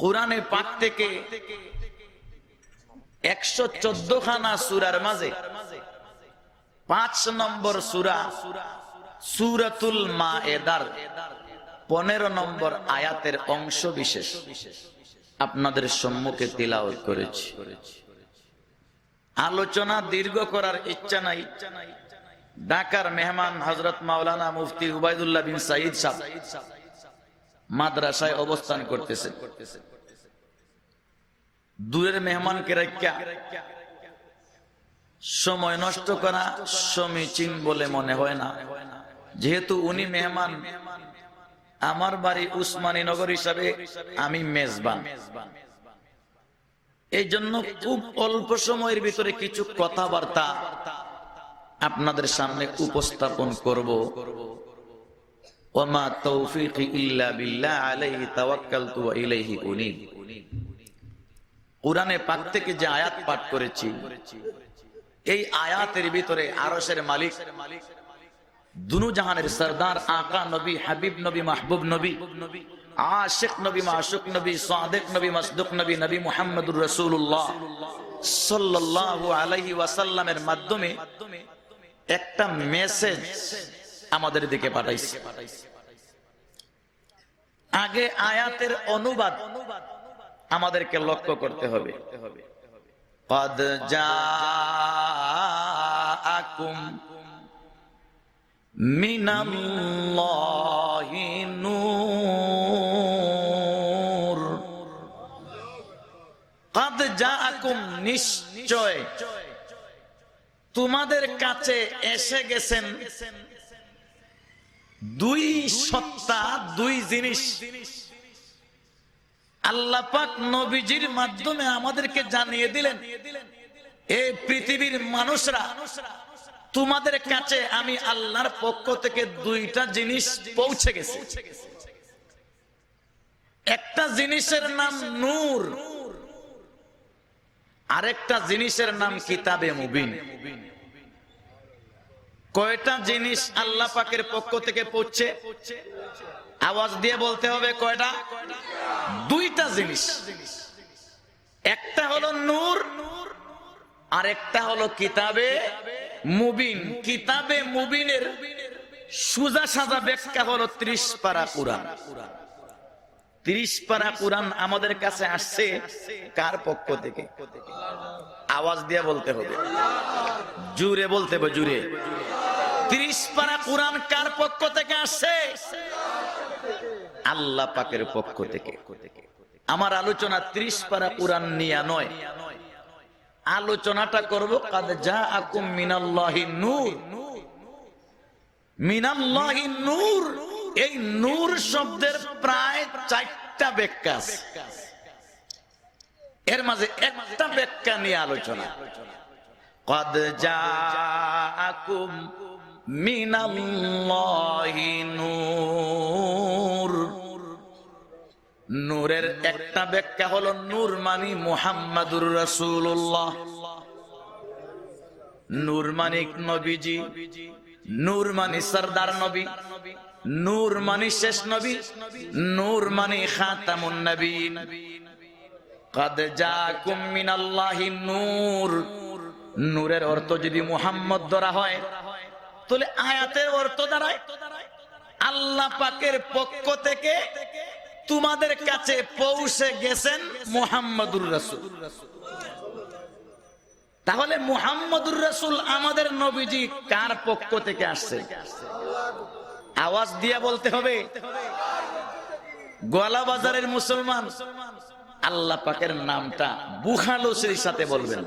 কোরআনে পাক থেকে 114 খানা সূরার মাঝে 5 নম্বর সূরা সূরাতুল মায়েদার 15 নম্বর আয়াতের অংশ বিশেষ আপনাদের সম্মুখে তিলাওয়াত করেছি। আলোচনা দীর্ঘ করার ইচ্ছা নাই। ঢাকার মেহমান হযরত মাওলানা মুফতি উবাইদুল্লাহ বিন সাঈদ সাহেব মাদ্রাসায় অবস্থান করতেছেন। দূরের মেহমানকে রাখা সময় নষ্ট করা সমীচীন বলে মনে হয় না। যেহেতু উনি মেহমান, আমার বাড়ি উসমানী নগর হিসাবে আমি মেজবান, এই জন্য খুব অল্প সময়ের ভিতরে কিছু কথাবার্তা আপনাদের সামনে উপস্থাপন করব। ওমা তৌফিকি ইল্লা বিল্লাহ আলাইহি তাওয়াক্কালতু ওয়া ইলাইহি উনীব। কুরআনে পাক থেকে যে আয়াত পাঠ করেছি, এই আয়াতের ভিতরে আরশের মালিক, দুনু জাহানের সরদার আকা নবী, হাবিব নবী, মাহবুব নবী, আশিক নবী, মাশুক নবী, সাদিক নবী, মাসদুক নবী, নবী মুহাম্মদুর রাসূলুল্লাহ সাল্লাল্লাহু আলাইহি ওয়াসাল্লামের মাধ্যমে একটা মেসেজ আমাদের দিকে পাঠাইছে। আগে আয়াতের অনুবাদ আমাদেরকে লক্ষ্য করতে হবে। قد جاءكم من الله نور قد جاءكم নিশ্চয় তোমাদের কাছে এসে গেছেন দুই সত্তা, দুই জিনিস। আল্লাহ পাক নবীজির মাধ্যমে আমাদেরকে জানিয়ে দিলেন, এই পৃথিবীর মানুষরা, তোমাদের কাছে আমি আল্লাহর পক্ষ থেকে দুইটা জিনিস পৌঁছে গেছে। একটা জিনিসের নাম নূর, আরেকটা জিনিসের নাম কিতাবে মুবিন। কয়টা জিনিস আল্লাহ পাকের পক্ষ থেকে পৌঁছে? আওয়াজ দিয়ে বলতে হবে কয়টা? দুইটা জিনিস। একটা হলো নূর, আর একটা হলো কিতাবে মুবিন। কিতাবে মুবিনের সুজা সাজা ব্যাখ্যা হলো 30 পারা কুরআন। 30 পারা কুরআন আমাদের কাছে আসছে কার পক্ষ থেকে? আওয়াজ দিয়ে বলতে হবে, জুরে বলতে হবে, জুরে। 30 পারা কুরআন কার পক্ষ থেকে আসছে? আল্লাহ পাকের পক্ষ থেকে। আমার আলোচনা 30 পারা কুরআন নিয়ে নয়, আলোচনাটা করব কাদ জাআকুম মিনাল্লাহি নূর। মিনাল্লাহি নূর, এই নূর শব্দের প্রায় 4টা ব্যাখ্যা আছে। এর মাঝে একটা ব্যাখ্যা নিয়ে আলোচনা। কাদ জাআকুম মিনাল্লাহি নূর। নূরের একটা ব্যাখ্যা হলো নূর মানি মুহাম্মাদুর রাসূলুল্লাহ, নূর মানি নবীজি, নূর মানি সরদার নবী, নূর মানি শেষ নবী, নূর মানি খাতামুন নবীন। কাদ জাআকুম মিনাল্লাহি নূর, নূরের অর্থ যদি মুহাম্মদ ধরা হয়, তাহলে আয়াতের অর্থ দাঁড়ায় আল্লাহ পাকের পক্ষ থেকে তোমাদের কাছে পৌঁছে গেছেন মুহাম্মদুর রাসূল। তাহলে মুহাম্মদুর রাসূল আমাদের নবীজি কার পক্ষ থেকে আসছে? আওয়াজ দিয়ে বলতে হবে। গোয়ালা বাজারের মুসলমান আল্লাহ পাকের নামটা বুখালুসের সাথে বলবেন,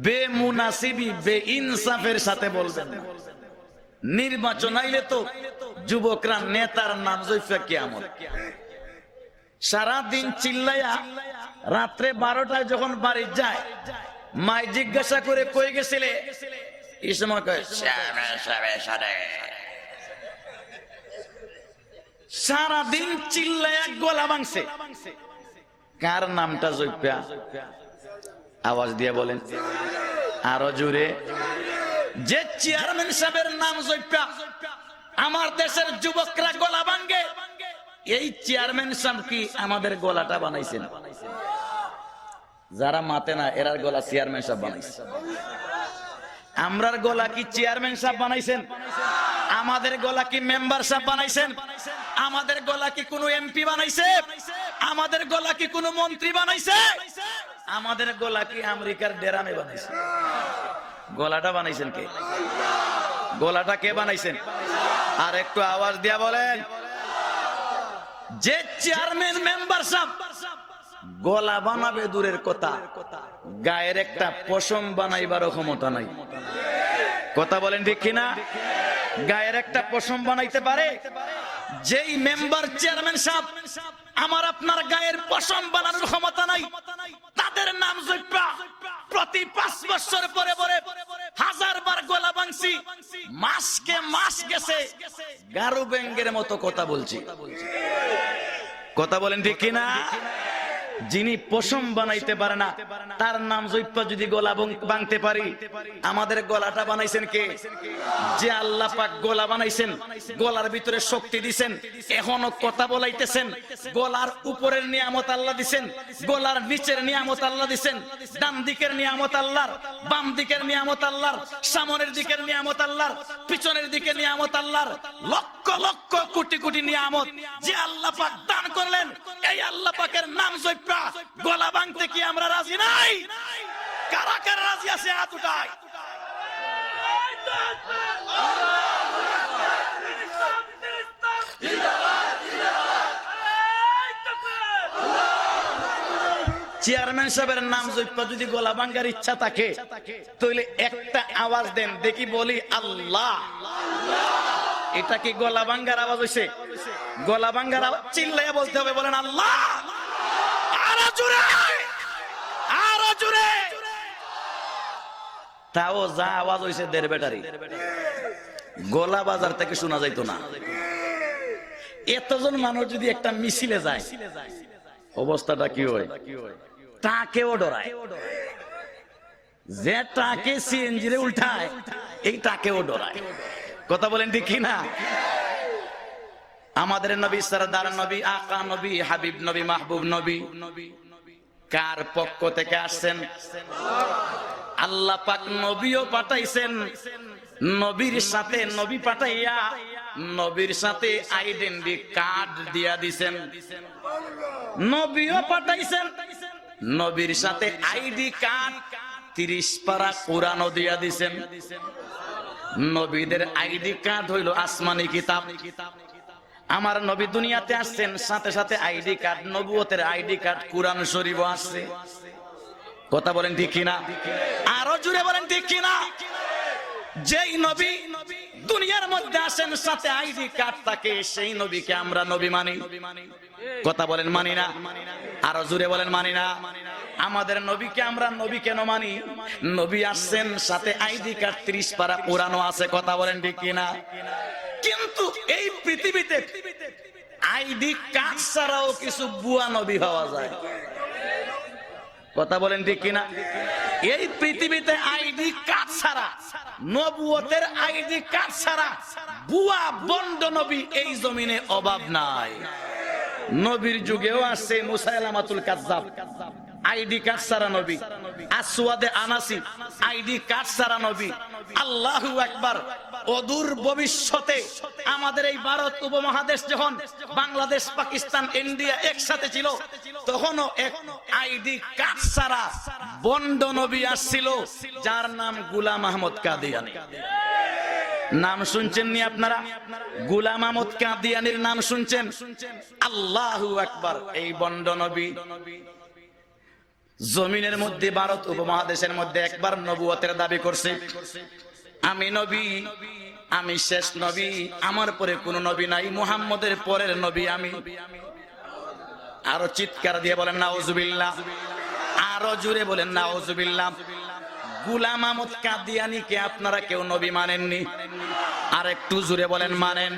বেমুনাসিবি বেইনসাফের সাথে বলবেন। নির্বাচন আইলে তো যুবকরা নেতার নাম জৈফা কিয়ামত। সারা দিন চিল্লাইয়া রাত্রে 12টায় যখন বাড়ি যায়, মাই জিজ্ঞাসা করে কই গেছিলে, এই সময় কয় সারা দিন চিল্লাইয়া গলা ভাঙছে। কার নামটা জৈফা? আওয়াজ দিয়ে বলেন আরো জোরে। যে চেয়ারম্যান সাহেবের নাম জৈফা আমার দেশের যুবকরা গলা ভাঙ্গে, এই চেয়ারম্যান সাহেব কি আমাদের গলাটা বানাইছেন? যারা মাতে না এরার গলা চেয়ারম্যান সাহেব বানাইছে। আমরার গলা কি চেয়ারম্যান সাহেব বানাইছেন? আমাদের গলা কি মেম্বার সাহেব বানাইছেন? আমাদের গলা কি কোনো এমপি বানাইছে? আমাদের গলা কি কোনো মন্ত্রী বানাইছে? আমাদের গলা কি আমেরিকার ডেরামে বানাইছে? গলাটা বানাইছেন কে? গলাটা কে বানাইছেন? আর একটু আওয়াজ দিয়া বলেন। যে চেয়ারম্যান মেম্বার সাহেব গলা বানাবে দূরের কথা, গায়ের একটা পশম বানাইবার ক্ষমতা নাই। কথা বলেন ঠিক কিনা? গায়ের একটা পশম বানাইতে পারে? যেই মেম্বার চেয়ারম্যান সাহেব আমার আপনার গায়ের পশম বানানোর ক্ষমতা নাই, তাদের নাম জপা প্রতি 5 বছর পরে পরে 1000 বার গলা ভাঙছি, মাসকে মাস গেছে গারু ব্যাঙ্গের মতো কথা বলছি। কথা বলেন ঠিক কিনা? যিনি পশম বানাইতে পারে না তার নাম জপা যদি গলা ভাঙতে পারি, আমাদের গলাটা বানাইছেন কে? যে আল্লাহ পাক গলা বানাইছেন, গলার ভিতরে শক্তি দিবেন, এখনো কথা বলাইতেছেন। গলার উপরের নিয়ামত আল্লাহ দিবেন, গলার নিচের নিয়ামত আল্লাহ দিবেন। ডান দিকের নিয়ামত আল্লাহর, বাম দিকের নিয়ামত আল্লাহর, সামনের দিকের নিয়ামত আল্লাহর, পিছনের দিকের নিয়ামত আল্লাহর। লক্ষ লক্ষ কোটি কোটি নিয়ামত যে আল্লাহ পাক দান করলেন, এই আল্লাহ পাকের নাম জপা গলা ভাঙতে কি আমরা রাজি নাই? কারা কারা রাজি আছে হাত উঠায়। চেয়ারম্যান সাহেবের নাম জপা যদি গলা ভাঙার ইচ্ছা থাকে তাহলে একটা আওয়াজ দেন দেখি, বলি আল্লাহ। এটা কি গলা ভাঙার আওয়াজ হইছে? গলা ভাঙার আওয়াজ চিল্লাইয়া বলতে হবে, বলেন আল্লাহ। আরো জোরে, আরো জোরে। তাও যা আওয়াজ হইছে দের ব্যাটারি, গলা বাজার থেকে শোনা যাইতো না। এতজন মানুষ যদি একটা মিছিলে যায় অবস্থাটা কি হয়? টাকেও ডরায়। যে টাকে সিএনজি রে উল্টায়, এই টাকেও ডরায়। কথা বলেন ঠিক কিনা? আমাদের নবী, সরদার নবী, আকা নবী, হাবিব নবী, মাহবুব নবী কার পক্ষ থেকে আসছেন? আল্লাহ পাক নবীও পাঠাইছেন, নবীর সাথে নবী পাঠাইয়া নবীর সাথে আইডেন্টি কার্ড দিয়া দিছেন। নবীও পাঠাইছেন, নবীর সাথে আইডি কার্ড 30 পারা কোরআনও দিয়া দিছেন। নবীদের আইডি কার্ড হইল আসমানি কিতাব। আমার নবী দুনিয়াতে আসছেন, সাথে সাথে আইডি কার্ড, নবুয়তের আইডি কার্ড কোরআন শরীফ আসছে। কথা বলেন ঠিক কিনা? আরো জোরে বলেন ঠিক কিনা? যেই নবী দুনিয়ার মধ্যে আসেন সাথে আইডি কার্ড থাকে, সেই নবীকে আমরা নবী মানি। কথা বলেন মানি না? আরো জোরে বলেন মানি না? আমাদের নবীকে আমরা নবী কেন মানি? নবী আসছেন সাথে আইডি কার্ড 30 পারা কোরআনও আছে। কথা বলেন ঠিক কিনা? কিন্তু এই পৃথিবীতে আইডি কার্ড ছাড়াও কিছু বুয়া নবী হওয়া যায়। কথা বলেন ঠিক কিনা? এই পৃথিবীতে আইডি কার্ড ছাড়া, নবুয়তের আইডি কার্ড ছাড়া বুয়া বন্ড নবী এই জমিনে অভাব নাই। নবীর যুগেও আসছে মুসাইলামাতুল কাজ্জাব, আইডি কার্ড ছাড়া নবী। আসওয়াদে আনাসি, আইডি কার্ড ছাড়া নবী। আল্লাহু আকবার। অদূর ভবিষ্যতে আমাদের এই ভারত উপমহাদেশ যখন বাংলাদেশ, পাকিস্তান, ইন্ডিয়া একসাথে ছিল, তখনও এক আইডি কার্ড ছাড়া বন্ড নবী আসছিল, যার নাম গোলাম আহমদ কাদিয়ানী। নাম শুনছেন নি আপনারা? গোলাম আহমদ কাদিয়ানীর নাম শুনছেন? আল্লাহু আকবার। এই বন্ড নবী জমিনের মধ্যে, ভারত উপমহাদেশের মধ্যে একবার নবুয়তের দাবি করছে, আমি নবী, আমি শেষ নবী, আমার পরে কোন নবী নাই, মুহাম্মদের পরের নবী আমি। আরো চিৎকার দিয়ে বলেন নাউজুবিল্লাহ। আরো জোরে বলেন নাউজুবিল্লাহ। গোলাম আহমদ কাদিয়ানীকে আপনারা কেউ নবী মানেননি? আর একটু জোরে বলেন মানেন।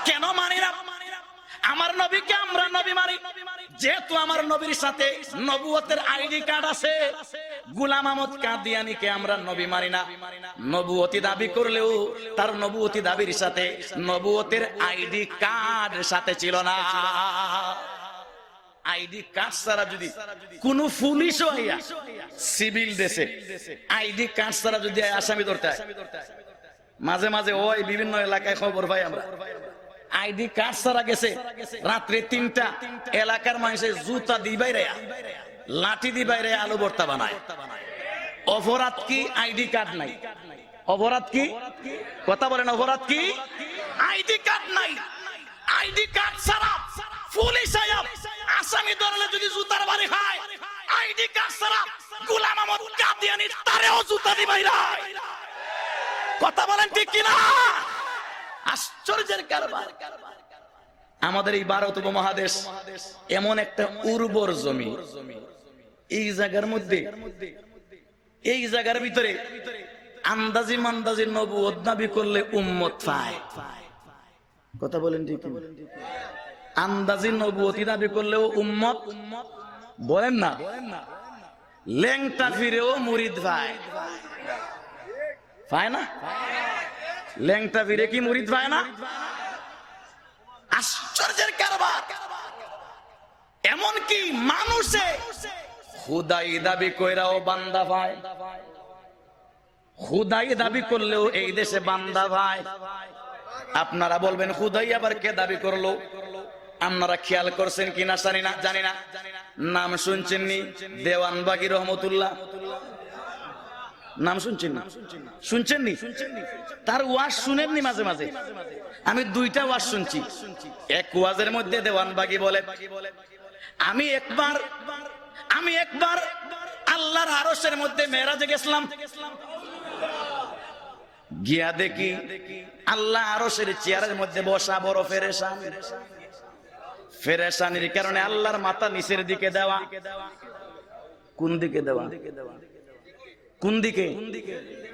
কেন মানি না? আমার নবীকে আমরা নবী মানি যেহেতু আমার নবীর সাথে নবুয়তের আইডি কার্ড আছে। গোলাম আহমদ কাদিয়ানীকে আমরা নবী মানি না, নবুয়তি দাবি করলেও তার নবুয়তি দাবির সাথে নবুয়তের আইডি কার্ড সাথে ছিল না। আইডি কার্ড ছাড়া যদি কোন পুলিশ হইয়া সিভিল দেশে আইডি কার্ড ছাড়া যদি আসামি ধরতে হয়, মাঝে মাঝে ওই বিভিন্ন এলাকায় খবর পাই আমরা, আইডি কার্ড ছাড়া গেছে রাত্রে 3টা, এলাকার মানুষের জুতা দি বাইরে লাঠি দি বাইরে আলু ভর্তা বানায়। অপরাধ কি? আইডি কার্ড নাই। অপরাধ কি? কথা বলেন, অপরাধ কি? আইডি কার্ড নাই। আইডি কার্ড ছাড়া পুলিশ আসামি ধরলে যদি জুতার বাড়ি খায়, আইডি কার্ড ছাড়া গোলাম আহমদ কাদিয়ানী তারেও জুতা দি বাইরে। কথা বলেন ঠিক কিনা? আশ্চর্যের কারবার। আমাদের এই ভারত উপমহাদেশ এমন একটা উর্বর জমি, এই জায়গার মধ্যে, এই জায়গার ভিতরে আন্দাজি মান্দাজি নবুয়ত দাবি করলে উম্মত পায়। কথা বলেন ঠিক কিনা? আন্দাজি নবুয়তি দাবি করলেও উম্মত বলেন না, লেংটা ফিরেও মুরিদ পায়। পায় না? লেংটা ফিরে কি মুরিদ পায় না? আশ্চর্যের কারবার। এমন কি মানুষে খুদাই দাবি কইরাও বান্দা ভাই, খুদাই দাবি করলেও এই দেশে বান্দা ভাই। আপনারা বলবেন খুদাই আবার কে দাবি করলো? আপনারা খেয়াল করছেন কিনা জানি না, জানি না। নাম শুনছেন নি? দেওয়ানবাগী রহমতুল্লাহ নাম শুনছেন না? শুনছেন নি? তার ওয়াজ শুনেননি? মাঝে মাঝে আমি 2টা ওয়াজ শুনছি। এক ওয়াজের মধ্যে দেওয়ানবাগী বলে, আমি একবার আল্লাহর আরশের মধ্যে মেরাজে গেছিলাম, গিয়া দেখি আল্লাহ আরশের চেয়ারের মধ্যে বসা, বড় ফেরেশান। ফেরেশানির কারণে আল্লাহর মাথা নিচের দিকে দেওয়া। কোন দিকে দেওয়া? কোন দিকে?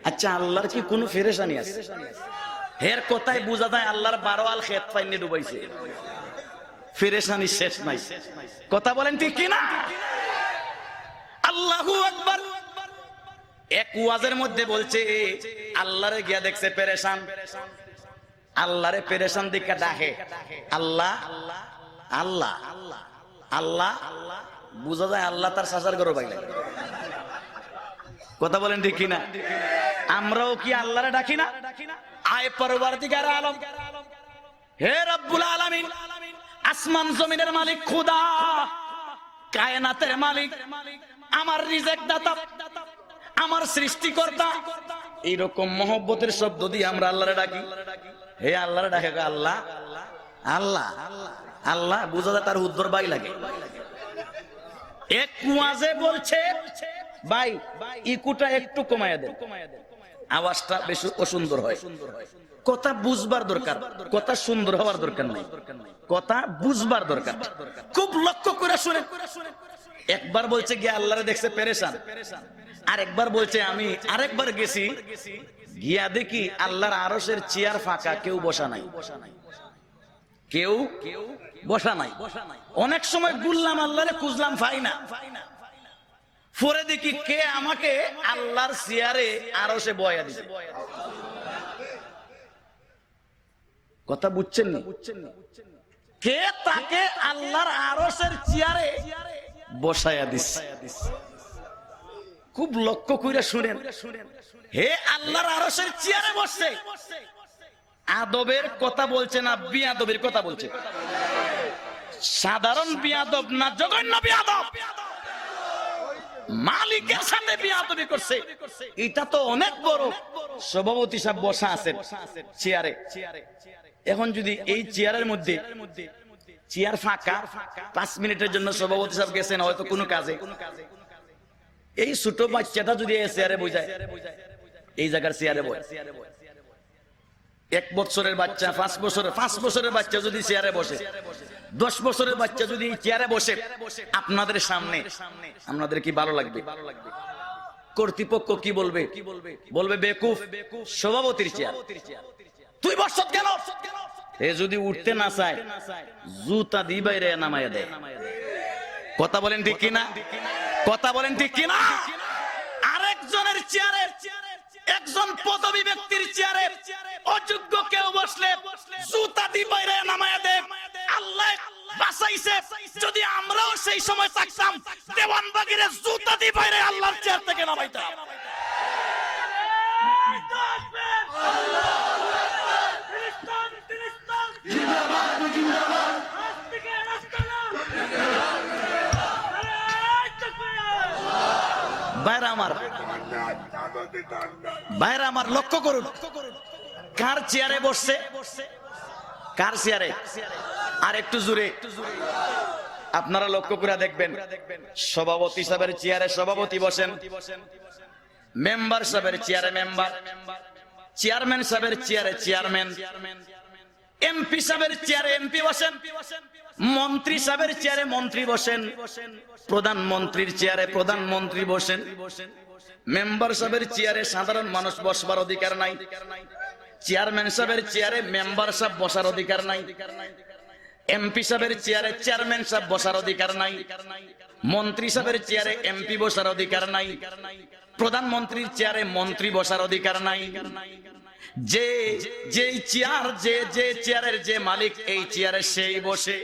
আচ্ছা, আল্লাহর কি কোনো ফেরেশানি আছে? এর কথাই বোঝা যায় আল্লাহর 12 আল খেত পাইনে ডুবাইছে, ফেরেশানি শেষ নাই। কথা বলেন ঠিক কিনা? আল্লাহু আকবার। এক ওয়াজের মধ্যে বলছে আল্লাহরে গিয়া দেখছে পেরেশান, আল্লাহরে পেরেশান দিকে ডাকে, আল্লাহ আল্লাহ আল্লাহ। বোঝা যায় আল্লাহ তার শাসার গরু বাইলে। কথা বলেন ঠিক কিনা? আমরাও কি আল্লাহরে ডাকি না? আয় পরওয়ারদিগার আলম, হে রব্বুল আলামিন, আসমান জমিনের মালিক খোদা, কায়নাতের মালিক, আমার রিজিক দাতা, আমার সৃষ্টিকর্তা। এইরকম মহব্বতের শব্দ দিয়ে আমরা আল্লাহরে ডাকি। হে আল্লাহরে ডাকে আল্লাহ আল্লাহ আল্লাহ। বোঝা যায় তার উদ্দর বাই লাগে। এক ওয়াজে বলছে, ভাই ইকুটা একটু কমায়া দেন, আওয়াজটা বেশি অসুন্দর হয়। কথা বুঝবার দরকার, কথা সুন্দর হওয়ার দরকার নাই, কথা বুঝবার দরকার। খুব লক্ষ্য করে শুনেন। একবার বলছে গিয়ে আল্লাহরে দেখছে পেরেশান, আরেকবার বলছে আমি আরেকবার গেছি, গিয়া দেখি আল্লাহর আরশের চেয়ার ফাঁকা, কেউ বসা নাই, কেউ বসা নাই। অনেক সময় গুললাম আল্লাহরে, খুঁজলাম পাই না। পরে দেখি কে আমাকে আল্লাহর চেয়ারে আরশে বয়া দিছে। কথা বুঝছেন না? কে তাকে আল্লাহর আরশের চেয়ারে বসায়া দিছে। খুব লক্ষ্য কইরা শুনেন। হে আল্লাহর আরশের চেয়ারে বসছে, আদবের কথা বলছে না বিয়াদবের কথা বলছে? সাধারণ বিয়াদব না জঘন্য বিয়াদব? মালিকের সাথে বিয়াদবি করছে। এটা তো অনেক বড়। সভাপতি সাহেব বসা আছেন চেয়ারে। এখন যদি এই চেয়ারের মধ্যে চেয়ার ফাঁকা, 5 মিনিটের জন্য সভাপতি সাহেব গেছেন হয়তো কোনো কাজে, এই ছোট বাচ্চাটা যদি এই চেয়ারে বসায়, এই জায়গার চেয়ারে বসে, 1 বছরের বাচ্চা, 5 বছরের বাচ্চা যদি চেয়ারে বসে, 10 বছরের বাচ্চা যদি চেয়ারে বসে আপনাদের সামনে, আপনাদের কি ভালো লাগবে? কর্তৃপক্ষ কি বলবে? বলবে বেকুফ, সভাপতির চেয়ার তুই বসছ কেন? এ যদি উঠতে না চায় জুতা দি বাইরে নামাইয়া দেয়। কথা বলেন ঠিক কিনা? কথা বলেন ঠিক কিনা? একজনের চেয়ারে, একজন পদবী ব্যক্তির চেয়ারে অযোগ্য কেউ বসলে জুতা দিয়ে বাইরে নামায়া দে। আল্লাহ বাঁচাইছে, যদি আমরাও সেই সময় থাকতাম দেওয়ানবাগিরে জুতা দিয়ে বাইরে আল্লাহর চেয়ার থেকে নামাইতাম। ভাইরা আমার লক্ষ্য করুন, কার চেয়ারে বসছে, কার চেয়ারে, আর একটু জোরে আপনারা লক্ষ্য করে দেখবেন। সভাপতি সাহেবের চেয়ারে সভাপতি বসেন, মেম্বার সাহেবের চেয়ারে মেম্বার, চেয়ারম্যান সাহেবের চেয়ারে চেয়ারম্যান, এমপি সাহেবের চেয়ারে এমপি বসেন, মন্ত্রী সাহেবের চেয়ারে মন্ত্রী বসেন, প্রধানমন্ত্রীর চেয়ারে প্রধানমন্ত্রী বসেন। মেম্বার সাহেবের চেয়ারে সাধারণ মানুষ বসবার অধিকার নাই, চেয়ারম্যান সাহেবের চেয়ারে মেম্বার সাহেব বসার অধিকার নাই, এমপি সাহেবের চেয়ারে চেয়ারম্যান সাহেব বসার অধিকার নাই, মন্ত্রী সাহেবের চেয়ারে এমপি বসার অধিকার নাই, প্রধানমন্ত্রীর চেয়ারে মন্ত্রী বসার অধিকার নাই। যে চেয়ার, যে চেয়ারের যে মালিক এই চেয়ারে সেই বসে।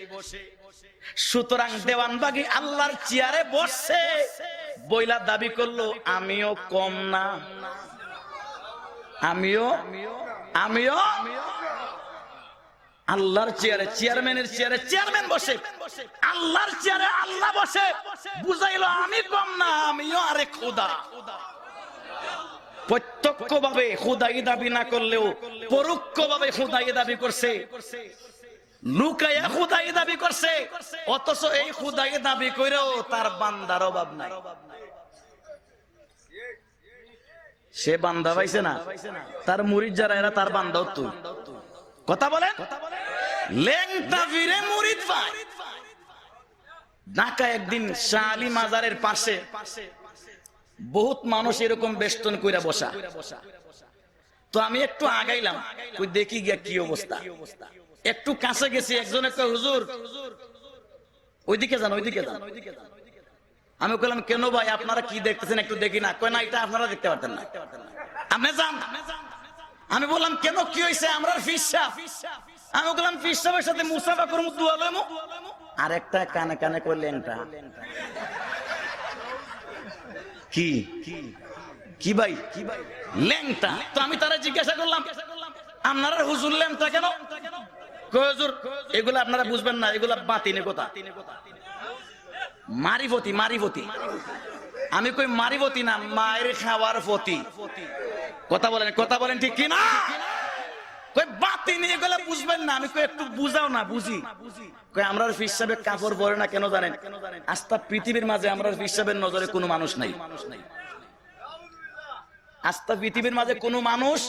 সুতরাং দেওয়ানবাগী আল্লাহর চেয়ারে বসছে বইলা দাবি করলো আমিও কম না, আমিও আল্লাহর চেয়ারে, চেয়ারম্যানের চেয়ারে চেয়ারম্যান বসে, আল্লাহর চেয়ারে আল্লাহ বসে, বুঝাইলো আমি কম না, আমিও আরে খোদা। প্রত্যক্ষ ভাবে খুদাই দাবি না করলেও পরোক্ষ ভাবে খুদাই দাবি করছে, লুকায়া খুদাই দাবি করছে, অথচ এই খুদাই দাবি করেও তার বান্দার অভাব নাই। সে বান্দা পাইছে না, তার মুরিদ যারা এরা তার বান্দাও তো। কথা বলেন, লেংটা ফিরে মুরিদ পায়। ঢাকা একদিন শাহ আলী মাজারের পাশে বহুত মানুষ এরকম বেষ্টন কইরা বসা, তো আমি একটু আগাইলাম, কই দেখি গিয়া কি অবস্থা। একটু কাছে গেছি, একজনে কয় হুজুর ওইদিকে যান, ওইদিকে যান। আমি কইলাম কেন ভাই আপনারা কি দেখতেছেন একটু দেখি না। কয় না এটা আপনারা দেখতে পারতেন না, আপনি যান। আমি বললাম কেন কি হয়েছে, আমরা ফিসা। আমি বললাম ফিস সাহেবের সাথে মুসাফা করবো, দোয়া লইমু। আর একটা কানে কানে করলেন কি কি ভাই ল্যাংটা। তো আমি তারা জিজ্ঞাসা করলাম আপনারা হুজুর ল্যাংটা কেন? হুজুর এগুলো আপনারা বুঝবেন না, এগুলা বাতিনি কথা, মারিফতি মারিফতি। আমি কই মারিফতি না, মায়ের খাওয়ার ফতি। কথা বলেন ঠিক কি না? কই বাতিনি, এগুলা বুঝবেন না। আমি কই একটু বুঝাও না। বুঝি। কই আমরা ফিস সাহেবের কাপড় পরে না কেন জানেন? আস্তা পৃথিবীর মাঝে আমরা ফিস সাহেবের নজরে কোনো মানুষ নাই। আস্তা পৃথিবীর মাঝে কোনো মানুষ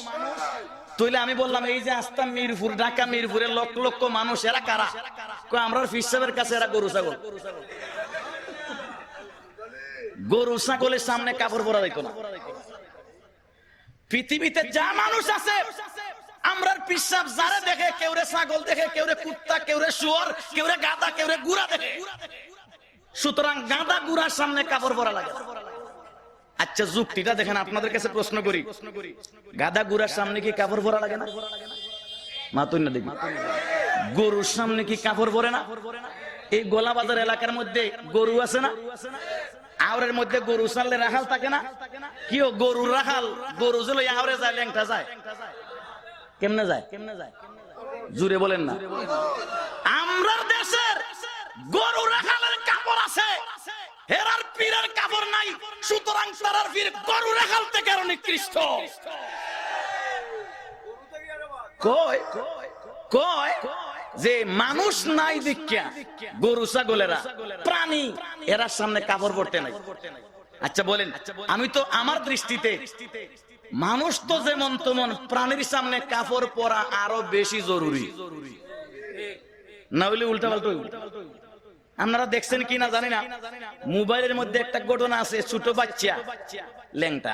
তইলে আমি বললাম এই যে আস্তা মিরপুর, ঢাকা মিরপুরের লক্ষ লক্ষ মানুষ, এরা কারা? কই আমরা ফিস সাহেবের কাছে এরা গরু ছাগল। গরু ছাগলের সামনে কাপড় পরা দেখো না। পৃথিবীতে যা মানুষ আছে আমরা পিসাব যারা দেখে, কেউ রে ছাগল দেখে, কেউ রে কুত্তা, কেউ রে শুয়োর, কেউ রে গাধা, কেউ রে গুড়া দেখে। সুতরাং গাধা গুড়ার সামনে কাপড় পরা লাগে। আচ্ছা যুক্তিটা দেখেন, আপনাদের কাছে প্রশ্ন করি, গাধা গুড়ার সামনে কি কাপড় পরা লাগে না? মাতুন না দেখি, গরুর সামনে কি কাপড় পরে না? এই গোলাবাজার এলাকার মধ্যে গরু আছে না? আওরের মধ্যে গরু ছাড়লে রাখাল থাকে না? কিও গরু রাখাল, গরু জলে আওরে যায়, ল্যাংটা যায়, কেমনে যায়? জুড়ে বলেন না। আমরার দেশের গরু রাখালের কাপড় আছে, হেরার পীরের কাপড় নাই। সুতরাং তারার পীর গরু রাখাল থেকে আরো নিকৃষ্ট। কয় কয় যে মানুষ নাই দীক্ষা, গরু ছাগলেরা প্রাণী, এরা সামনে কাপড় পরতে নাই। আচ্ছা বলেন, আমি তো আমার দৃষ্টিতে মানুষ তো যেমন তেমন, প্রাণীর সামনে কাপড় পরা আরো বেশি জরুরি, না হলে উল্টা পাল্টা। আপনারা দেখছেন কি না জানি না, মোবাইলের মধ্যে একটা ঘটনা আছে, ছোট বাচ্চা ল্যাংটা,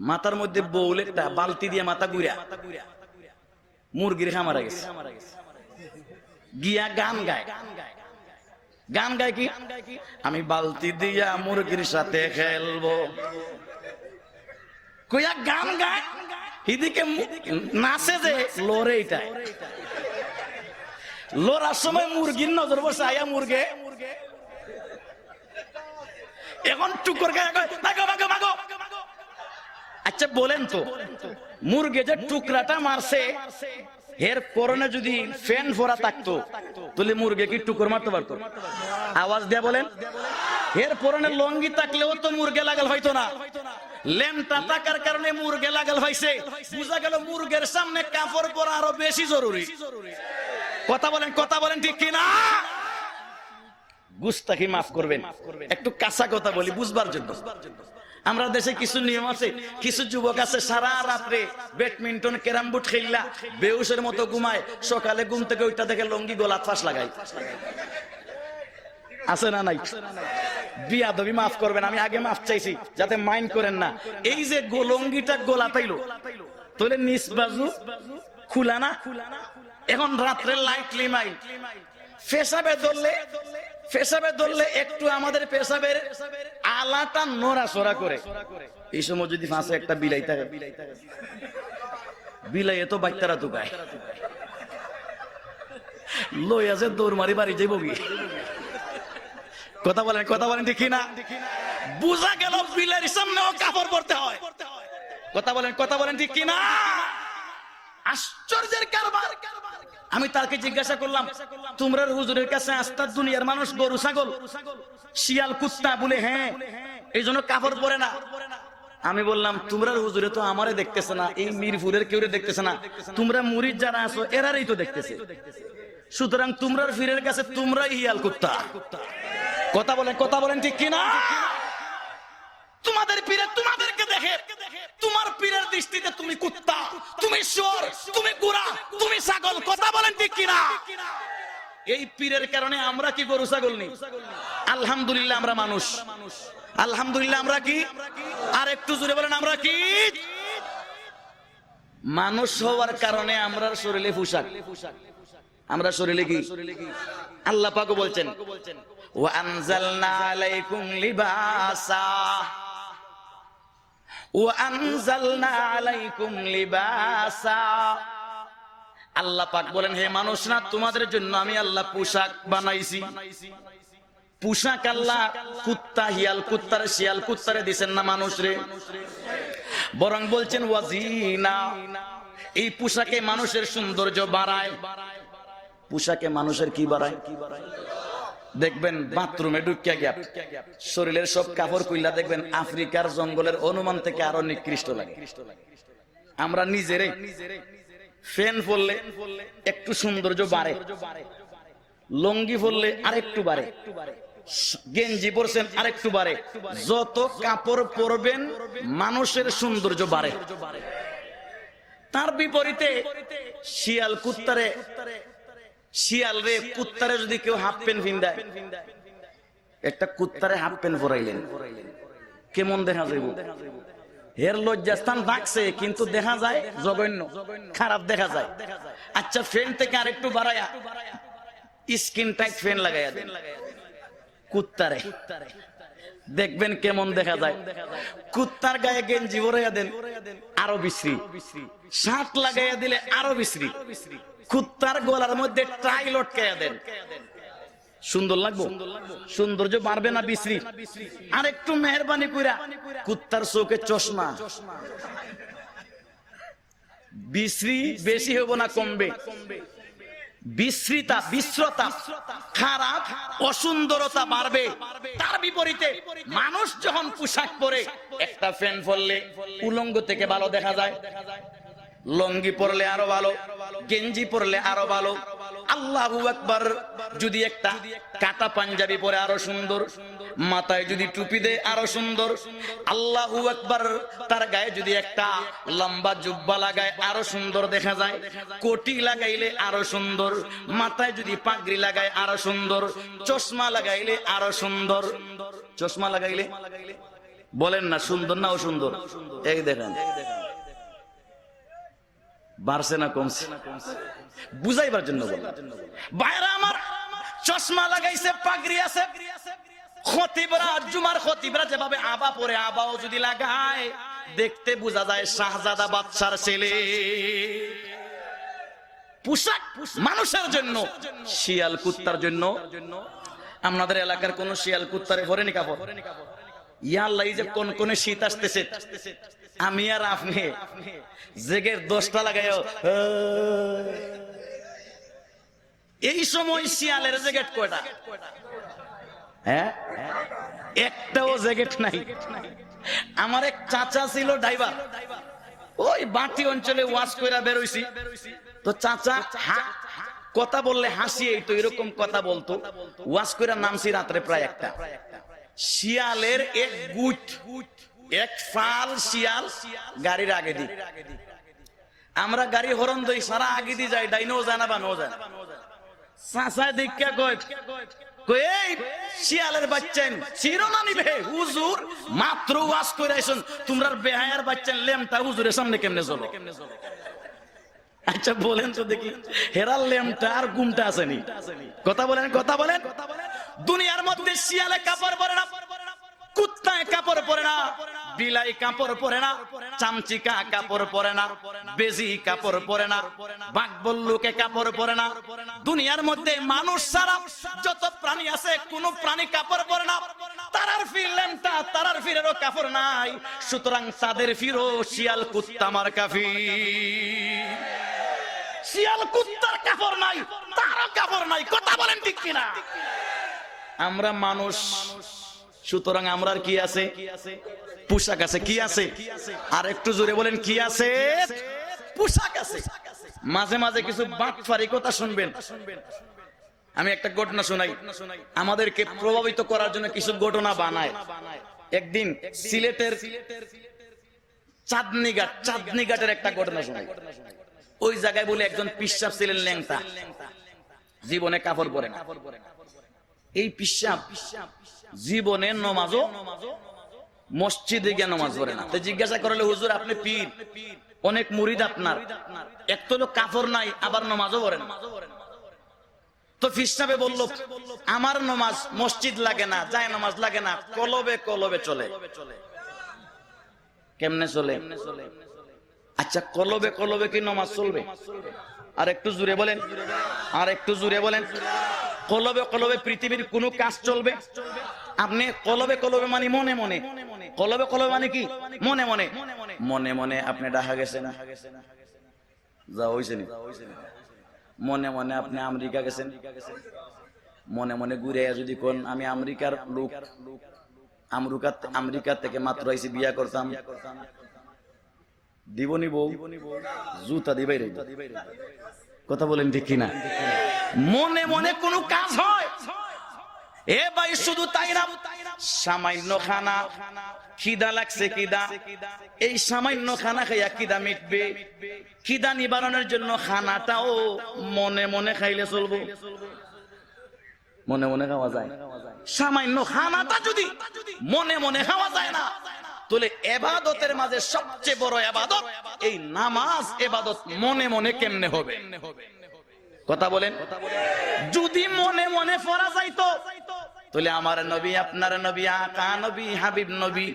মাথার মধ্যে বউল একটা বালতি দিয়ে মাথা ঘুরা মুরগির খামারা গেছে, গিয়া গান গায়। গান গায় কি? আমি বালতি দিয়া মুরগির সাথে খেলবো, কইয়া গান গায়, এদিকে নাচে যে লড়ে। এইটাই লড়ার সময় মুরগির নজর বসে, আয়া মুরগে এখন টুকুর গায়ে মাগো মাগো মাগো। আচ্ছা বলেন তো, মুরগে যে টুকরাটা মারছে এর পরনে যদি ফ্যান ফোরা থাকতো তাহলে মুরগে কি টুকুর মারতে পারতো? আওয়াজ দেয়া বলেন। এর পরনে লঙ্গি থাকলেও তো মুরগে লাগাল হয়তো না, লেমটা থাকার কারণে মুরগে লাগাল হয়েছে। বুঝা গেল মুরগের সামনে কাপড় পরা আরো বেশি জরুরি। কথা বলেন, কথা বলেন ঠিক কিনা? গুস্তাখি মাফ করবেন, একটু কাঁচা কথা বলি বুঝবার জন্য। আমরা দেশে কিছু নিয়ম আছে, কিছু যুবক আছে সারা রাত্রে ব্যাডমিন্টন ক্যারাম বোর্ড খেললা বেহুশের মতো ঘুমায়, সকালে ঘুম থেকে ওইটা দেখে লঙ্গি গলাত ফাঁস লাগায়। আছে না নাই? বিয়াদবি মাফ করবেন, আমি আগে মাফ চাইছি যাতে মাইন্ড করেন না। এই যে লঙ্গিটা গোলা পাইলো তাহলে নিচ বাজু খুলা না, এখন রাত্রে লাইট লিমাই পেশাবে ধরলে একটু আমাদের পেশাবের আলাটা নড়াচড়া করে। এই সময় যদি ফাঁসে একটা বিলাই থাকে, বিলাই এত বাচ্চারা তো গায় লই আছে দৌড় মারি বাড়ি যাইব কি? কথা বলেন, কথা বলেন ঠিক কিনা? বুঝা গেল বিলের সামনেও কাপড় পরতে হয়। কথা বলেন, কথা বলেন ঠিক কিনা? আশ্চর্যের কারবার। আমি তাকে জিজ্ঞাসা করলাম, তোমরা হুজুরের কাছে আস্তার দুনিয়ার মানুষ গরু ছাগল শিয়াল কুত্তা বলে, হ্যাঁ, এই জন্য কাপড় পরে না। আমি বললাম, তোমরা হুজুরে তো আমারে দেখতেছে না, এই মিরপুরের কেউ দেখতেছে না, তোমরা মুরিদ যারা আছো এরারই তো দেখতেছে, সুতরাং তোমরা ফিরের কাছে তোমরা ইয়াল কুত্তা। কথা বলেন, কথা বলেন ঠিক কিনা? তোমাদের পীরে তোমাদেরকে দেখে, তোমার পীরের দৃষ্টিতে তুমি কুত্তা, তুমি শুয়োর, তুমি গুড়া, তুমি ছাগল। কথা বলেন ঠিক কিনা? এই পীরের কারণে আমরা কি গরু ছাগল নেই? আলহামদুলিল্লাহ আমরা মানুষ। আলহামদুলিল্লাহ আমরা কি? আর একটু জোরে বলেন, আমরা কি? মানুষ হওয়ার কারণে আমরা শরীরে পোশাক, আমরা শরীরে কি? আল্লাহ পাক বলছেন, ওয়া আনজালনা আলাইকুম লিবাসা, ওয়া আনজালনা আলাইকুম লিবাসা। আল্লাহ পাক বলেন, হে মানুষ না, তোমাদের জন্য আমি আল্লাহ পোশাক বানাইছি। পোশাক আল্লাহ কুত্তা হিয়াল কুত্তারে শিয়াল কুত্তারে দিবেন না মানুষরে, বরং বলছেন ওয়াজিনা। এই পোশাকে মানুষের সৌন্দর্য বাড়ায়। পোশাকে মানুষের কি বাড়ায়? দেখবেন বাথরুমে ঢুকিয়া গিয়া শরীরের সব কাপড় কইলা দেখবেন আফ্রিকার জঙ্গলের অনুমান থেকে আরো নিকৃষ্ট লাগে। আমরা নিজেরে ফ্যান পরলে একটু সৌন্দর্য বাড়ে, লঙ্গি পরলে আরেকটু বাড়ে, গেঞ্জি পরছেন আরেকটু বাড়ে। যত কাপড় পরবেন মানুষের সৌন্দর্য বাড়ে। তার বিপরীতে শিয়াল কুত্তারে, শিয়াল রে কুত্তারে যদি কেউ হাফ প্যান্ট ভিন্দায়, একটা কুত্তারে হাফ প্যান্ট পরাইলেন, কেমন দেখা যাইব? এর লজ্জাস্থান থাকছে কিন্তু দেখা যায় জঘন্য, খারাপ দেখা যায়। আচ্ছা ফ্যান থেকে আরেকটু বাড়ায়া স্কিন টাইট ফ্যান লাগাইয়া দেন কুত্তারে, দেখবেন কেমন দেখা যায়। কুত্তার গায়ে গেঞ্জি ভরাইয়া দেন, আরো বিশ্রী। শার্ট লাগাইয়া দিলে আরো বিশ্রী। কুত্তার গলার মধ্যে টাই লটকাইয়া দেন, সুন্দর লাগবে? সৌন্দর্য বাড়বে না বিশ্রী? আর একটু মেহরবানি কইরা কুত্তার চোখে চশমা, বিশ্রী বেশি হইব না কমবে? বিশ্রীতা, বিশ্রতা, খারাপ, অসুন্দরতা বাড়বে। তার বিপরীতে মানুষ যখন পোশাক পরে, একটা ফ্যান পরলে উলঙ্গ থেকে ভালো দেখা যায়, লঙ্গি পরলে আরো ভালো, গেঞ্জি পরলে আরো ভালো। আল্লাহু আকবার। যদি একটা কাটা পাঞ্জাবি পরে আরো সুন্দর, মাথায় যদি টুপি দেয় আরো সুন্দর। আল্লাহু আকবার। তার গায়ে যদি একটা লম্বা জুব্বা লাগায় আরো সুন্দর দেখা যায়, কোটি লাগাইলে আরো সুন্দর, মাথায় যদি পাগড়ি লাগায় আরো সুন্দর, চশমা লাগাইলে আরো সুন্দর। চশমা লাগাইলে বলেন না সুন্দর না অসুন্দর? এই দেখেন বাড়ছে না কমছে? বুঝাইবার জন্য বাইরে আমার চশমা লাগাইছে, পাগড়ি আছে। খতিবরা, জুমার খতিবরা যেভাবে আবা পরে, আবাও যদি লাগায় দেখতে বোঝা যায় শাহজাদা বাদশার ছেলে। পোশাক মানুষের জন্য, শিয়াল কুত্তার জন্য। আপনাদের এলাকার কোন শিয়াল কুত্তারে ভরেনি কাপড়? ইয়াল্লাহ, এই যে কোন কোন শীত আসতেছে, আমি আর আপনি জেগের 10টা লাগাই, এই সময় শিয়ালের জ্যাকেট কয়টা? হ্যাঁ, একটাও জ্যাকেট নাই। আমার এক চাচা ছিল ড্রাইভার, ওই বাটি অঞ্চলে ওয়াজ কইরা বের হইছি তো চাচা কথা বললে হাসিয়ে তো এরকম কথা বলতো। ওয়াজ কইরা নামছি রাত্রে প্রায় 1টা। শিয়ালের এক গুট, এক ফাল শিয়াল গাড়ির আগে দি। আমরা গাড়ি হরন দই সারা আগে দি যাই, ডাইনো যায় না বানো যায়। চাচা দেখা কয়, এই শিয়ালের বাচ্চান চিরনা নিবে হুজুর, মাত্র ওয়াজ করে আইছুন, তোমরা বেহায়ার বাচ্চান লেমটা হুজুরের সামনে কেমনে চলো? আচ্ছা বলেন তো দেখি, হেরার লেমটা আর গুমটা আসেনি? কথা বলেন, কথা বলেন। দুনিয়ার মধ্যে শিয়ালে কাপড় পরে না, কুত্তায় কাপড় পরে না, বিলাই কাপড় পরে না, চামচিকা কাপড় পরে না, বেজি কাপড় পরে না, বাঘ বল্লুকে কাপড় পরে না। দুনিয়ার মধ্যে মানুষ ছাড়া যত প্রাণী আছে কোন প্রাণী কাপড় পরে না। তারার ফিরলেমটা, তারার ফিরেরও কাপড় নাই। সুতরাং তাদের ফিরো শিয়াল কুত্তা মার কাফির। শিয়াল কুত্তার কাপড় নাই, তারও কাপড় নাই। কথা বলেন ঠিক কিনা? আমরা মানুষ, সুতরাং আমরা কি আছে? পোশাক আছে। কি আছে? আর একটু জোরে বলেন, কি আছে? পোশাক আছে। মাঝে মাঝে কিছু বাটফারি কথা শুনবেন। আমি একটা ঘটনা শোনাই, আমাদেরকে প্রভাবিত করার জন্য কিছু ঘটনা বানায়। একদিন সিলেটের চাঁদনি ঘাটের একটা ঘটনা শোনাই। ওই জায়গায় বলে একজন পিসাব ছিলেন ল্যাংটা, জীবনে কাপড় পরে না। এই পিসাব জীবনে নমাজও মসজিদে গিয়ে নমাজ পড়ে না। তো জিজ্ঞাসা করলে, হুজুর আপনি পীর, অনেক মুরিদ আপনার, এক তো কাপড় নাই, আবার নমাজও পড়ে না। তো পিসাবে বলল, আমার নমাজ মসজিদ লাগে না, যায় নমাজ লাগে না, কলবে কলবে চলে। কেমনে চলে? আচ্ছা কলবে কলবে কি নমাজ চলবে? আর একটু জুড়ে বলেন, আর একটু জুড়ে বলেন। কলবে কলবে পৃথিবীর কোন কাজ চলবে? আপনি কলবে কলবে মানে মনে মনে, কলবে কলবে মানে কি? মনে মনে। মনে মনে আপনি ডাহা গেছেন, যা হইছে নি? মনে মনে আপনি আমেরিকা গেছেন, মনে মনে ঘুরে যদি কোন আমি আমেরিকার লোক, আমেরিকা থেকে মাত্র আইসি, বিয়া করতাম, দিবনি বউ জুতা দিবাই রে। কথা বলেন ঠিক কিনা? মনে মনে কোন কাজ হয়? এ ভাই শুধু তাই না, সামান্য খানা, খিদা লাগছে, কিদা, এই সামান্য খানা খাইয়া কিদা মিটবে? খিদা নিবারণের জন্য খানাটাও মনে মনে খাইলে চলবো? মনে মনে খাওয়া যায়? সামান্য খানাটা যদি মনে মনে খাওয়া যায় না, তাহলে এবাদতের মাঝে সবচেয়ে বড় এবাদত এই নামাজ এবাদত মনে মনে কেমনে হবে? কথা বলেন। যদি মনে মনে পড়া যাইতো, তাহলে আমার নবী, আপনার নবী, আকা নবী, হাবিব নবী,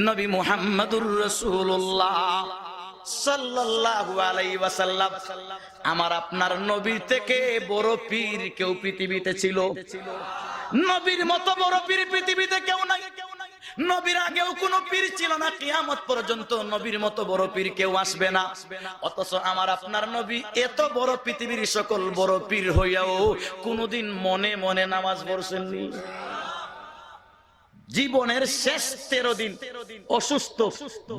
নবী মুহাম্মদুর রাসূলুল্লাহ সাল্লাল্লাহু আলাইহি ওয়াসাল্লাম, আমার আপনার নবীর থেকে বড় পীর কেউ পৃথিবীতে ছিল? নবীর মতো বড় পীর পৃথিবীতে কেউ নাই। নবীর আগেও কোন পীর ছিল না, কিয়ামত পর্যন্ত নবীর মতো বড় পীর কেউ আসবে না। অথচ আমার আপনার নবী এত বড় পৃথিবীর সকল বড় পীর হইয়াও কোনদিন মনে মনে নামাজ পড়ছেননি। জীবনের শেষ 13 দিন অসুস্থ,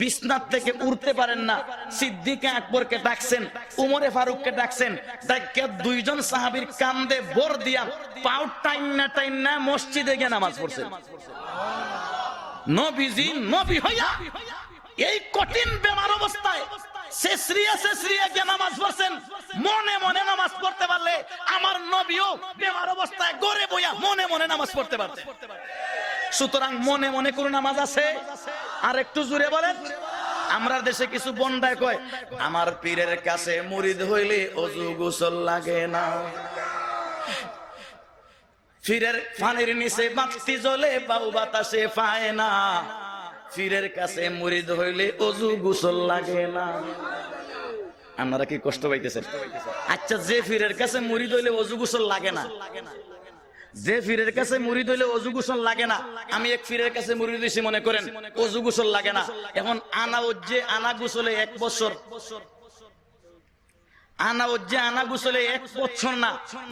বিছনার থেকে উঠতে পারেন না, সিদ্দিকে আকবরকে ডাকছেন, উমরে ফারুককে ডাকছেন, ডাইকা দুইজন সাহাবীর কান্দে ভর দিয়া পাও টাইনা টাইনা মসজিদে গিয়ে নামাজ পড়ছেন। নবীজি নবী হইয়া এই কঠিন বেমার অবস্থায় শেষরিয়া গিয়ে নামাজ পড়ছেন। মনে মনে নামাজ পড়তে পারলে আমার নবীও বেমার অবস্থায় গড়ে বইয়া মনে মনে নামাজ পড়তে পারতেন। সুতরাং মনে মনে কোন নামাজ আছে? আর একটু জোরে বলেন। আমরা দেশে কিছু বন্ডায় কয়, আমার পীরের কাছে মুরিদ হইলে ওযু গোসল লাগে না, পীরের ফানির নিচে বাতি জ্বলে বাউ বাতাসে পায় না, পীরের কাছে মুরিদ হইলে ওযু গোসল লাগে না। আপনারা কি কষ্ট পাইতেছেন? আচ্ছা, যে পীরের কাছে মুরিদ হইলে ওযু গোসল লাগে না, যে পীরের কাছে মুরিদ হইলে ওযু গোসল লাগে না, আমি এক পীরের কাছে মুরিদ হইছি মনে করেন, ওযু গোসল লাগে না। এখন আনা গোসলে 1 বছর, আনা গোসলে 1 বছর না,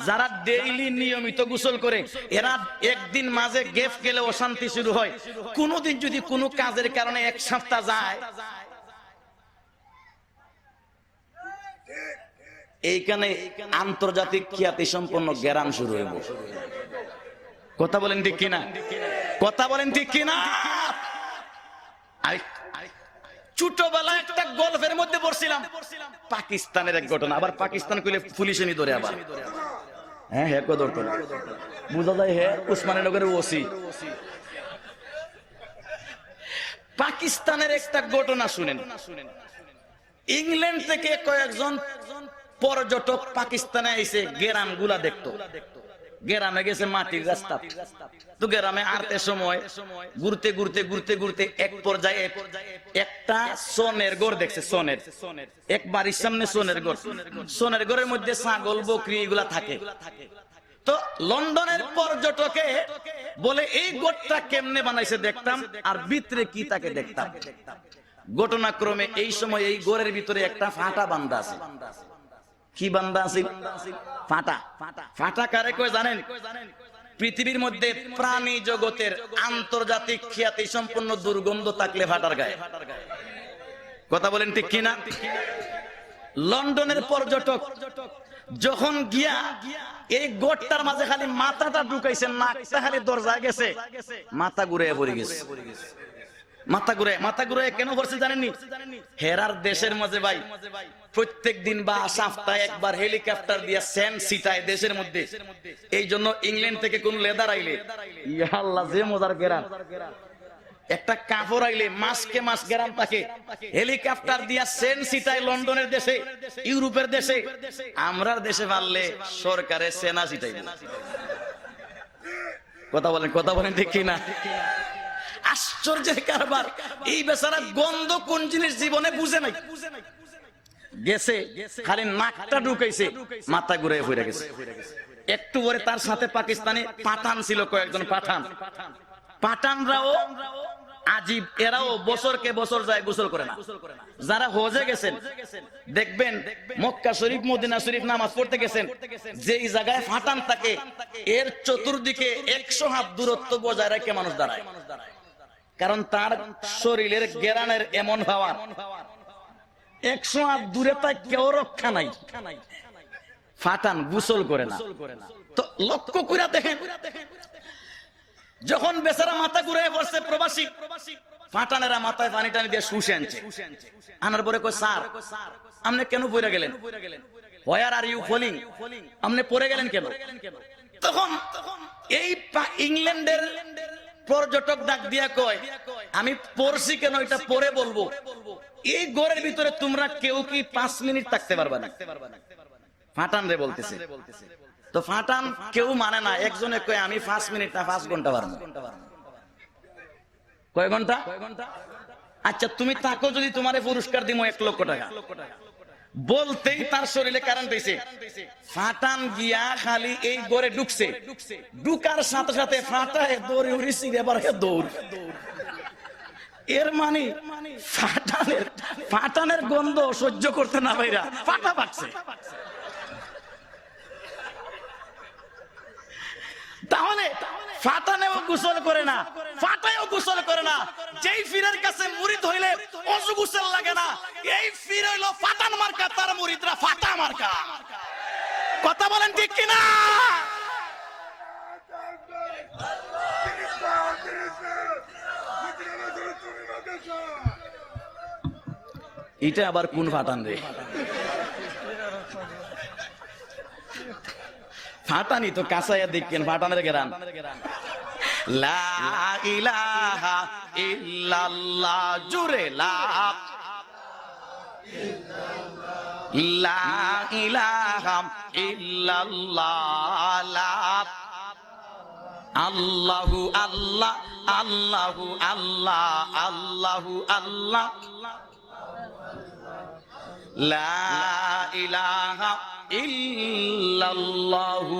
যারা ডেইলি নিয়মিত গোসল করে এরা একদিন মাঝে গ্যাপ গেলে অশান্তি শুরু হয়। কোনদিন যদি কোনো কাজের কারণে 1 সপ্তাহ যায়, এইখানে আন্তর্জাতিক খ্যাতি সম্পন্ন গ্যারাম শুরু হইব। কথা বলেন ঠিক কিনা? কথা বলেন ঠিক কিনা? ছোটবেলায় একটা গল্পের মধ্যে পড়ছিলাম, পাকিস্তানের এক ঘটনা। আবার পাকিস্তান কইলে পুলিশে নি ধরে, আবার হ্যাঁ হ্যাঁ কদর করে বুঝা যায়, হ্যাঁ উসমানীনগরের ওসি। পাকিস্তানের একটা ঘটনা শুনেন। ইংল্যান্ড থেকে কয়েকজন পর্যটক পাকিস্তানে এসে গ্রাম গুলা দেখতো। গ্রামে গেছে মাটির রাস্তা, তো গ্রামে আরতে সময় ঘুরতে ঘুরতে ঘুরতে ঘুরতে এক পর্যায়ে একটা সোনের ঘর দেখছে। সোনের এক বাড়ির সামনে সোনের ঘর, সোনের ঘরের মধ্যে ছাগল বকরি এগুলা থাকে। তো লন্ডনের পর্যটকে বলে এই ঘরটা কেমনে বানাইছে দেখতাম, আর ভিতরে কি তাকে দেখতাম। ঘটনাক্রমে এই সময় এই ঘরের ভিতরে একটা ফাটা বান্দা আছে। কি বান্দা আছে? ফাটা। ফাটা কারে কয় জানেন? পৃথিবীর মধ্যে প্রাণী জগতের আন্তর্জাতিক খ্যাতি সম্পন্ন দুর্গন্ধ থাকলে ফাটার গায়ে। কথা বলেন ঠিক কিনা? লন্ডনের পর্যটক যখন গিয়া এই গোটটার মাঝে খালি মাথাটা ঢুকাইছে, নাকটা খালি দরজা গেছে, মাথা ঘুরে পড়ে গেছে। মাথা ঘুরে কেন পড়ছে জানেননি? হেরার দেশের মাঝে ভাই প্রত্যেক দিন বা সপ্তাহে একবার হেলিকপ্টার দিয়া সেন্ট সিটায় দেশের মধ্যে। এই জন্য ইংল্যান্ড থেকে কোন লেদার আইলে, ইয়া আল্লাহ যে মজার গেরাম, একটা কাপড় আইলে মাসকে মাস গেরাম থাকে। হেলিকপ্টার দিয়া সেন্ট সিটায় লন্ডনের দেশে, ইউরোপের দেশে, আমরার দেশে পারলে সরকারের সেনা সিটাই। কথা বলেন ঠিক কিনা? আশ্চর্যের কারবার। এই বেচারা গন্ধ কোন জিনিস জীবনে বুঝে নাই, গেছে খালি নাকটা ঢুকাইছে, মাথা ঘুরে ফিরে গেছে। একটু পরে তার সাথে পাকিস্তানি পাঠান ছিল, কয়েকজন পাঠান। পাঠানরাও আজীব, এরাও বছরকে বছর যায় গোসল করে না। যারা হজে গেছেন দেখবেন, মক্কা শরীফ মদিনা শরীফ নামাজ পড়তে গেছেন, যেই জায়গায় ফাটান থাকে এর চতুর্দিকে 100 হাত দূরত্ব বজায় রেখে মানুষ দাঁড়ায়। কারণ তার শরীরের গেরানের এমন ভাবা, 100 হাত দূরে তাই কেউ রক্ষা নাই। ফাটান গোসল করে না। তো লক্ষ্য করে দেখেন, যখন বেচারা মাথা ঘুরে পড়ছে প্রবাসী, ফাটানেরা মাথায় পানি টানি দিয়ে শুষে আনছে। আনার পরে কয়, স্যার আপনি কেন পড়ে গেলেন? হোয়ার আর ইউ ফলিং? আপনি পড়ে গেলেন কেন? তখন এই ইংল্যান্ডের পর্যটক ডাক দিয়া কয়, আমি পড়ছি কেন এটা পরে বলবো। এই ঘরের ভিতরে তোমরা কেউ কি 5 মিনিট থাকতে পারবা না? ফাটান রে বলতেছে। তো ফাটান কেউ মানে না, একজনে কয় আমি 5 মিনিট না 5 ঘন্টা পারবো। কয় ঘন্টা? আচ্ছা তুমি তাকে যদি তোমারে পুরস্কার দিব 1 লক্ষ টাকা, বলতেই তার শরীরে কারেন্ট হইছে। ফাটান গিয়া খালি এই ঘরে ঢুকছে, ঢুকার সাথে সাথে ফাটায় দৌড়ে উড়িছি, এবার দৌড়। এর মানে ফাটানের গন্ধ সহ্য করতে না পাইরা ফাটা পাকছে। তাহলে ফাটানেও গোসল করে না, ফাটায়ও গোসল করে না। যেই পীরের কাছে মুরিদ হইলে ওযু গোসল লাগে না, এই পীর হইলো ফাটান মার্কা, তার মুরিদরা ফাটা মার্কা। কথা বলেন ঠিক কিনা? এটা আবার কোন ফাটান রে? ফাটানি তো কাঁচাইয়া দেখেন, ফাটানের গেরান। লা ইলাহা ইল্লাল্লাহ, জুরে লা ইলাহা ইল্লাল্লাহ, আল্লাহু আল্লাহ আল্লাহু আল্লাহ আল্লাহু আল্লাহ লা ইলাহা ইল্লাল্লাহু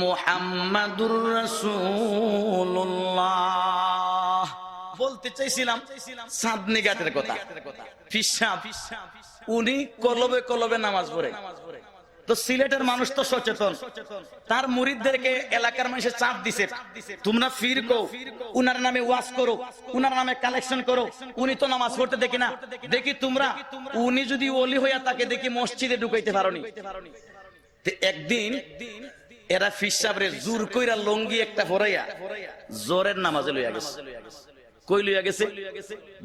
মুহাম্মাদুর রাসূলুল্লাহ। বলতে চাইছিলাম চাঁদনি ঘাটের কথা। ফিসাব উনি কলবে কলবে নামাজ পড়ে। তো সিলেটের মানুষ তো সচেতন, তার মুরিদদেরকে এলাকার মানুষের চাপ দিছে, তোমরা ফির কো উনার নামে ওয়াজ করো, উনার নামে কালেকশন করো, উনি তো নামাজ পড়তে দেখি না, দেখি তোমরা উনি যদি ওলি হইয়া তাকে দেখি মসজিদে ঢুকাইতে পারোনি। একদিন এরা ফিসাবরে জোর কইরা লঙ্গি একটা ফরাইয়া জোরের নামাজে লইয়া গেছে। কই লইয়া গেছে?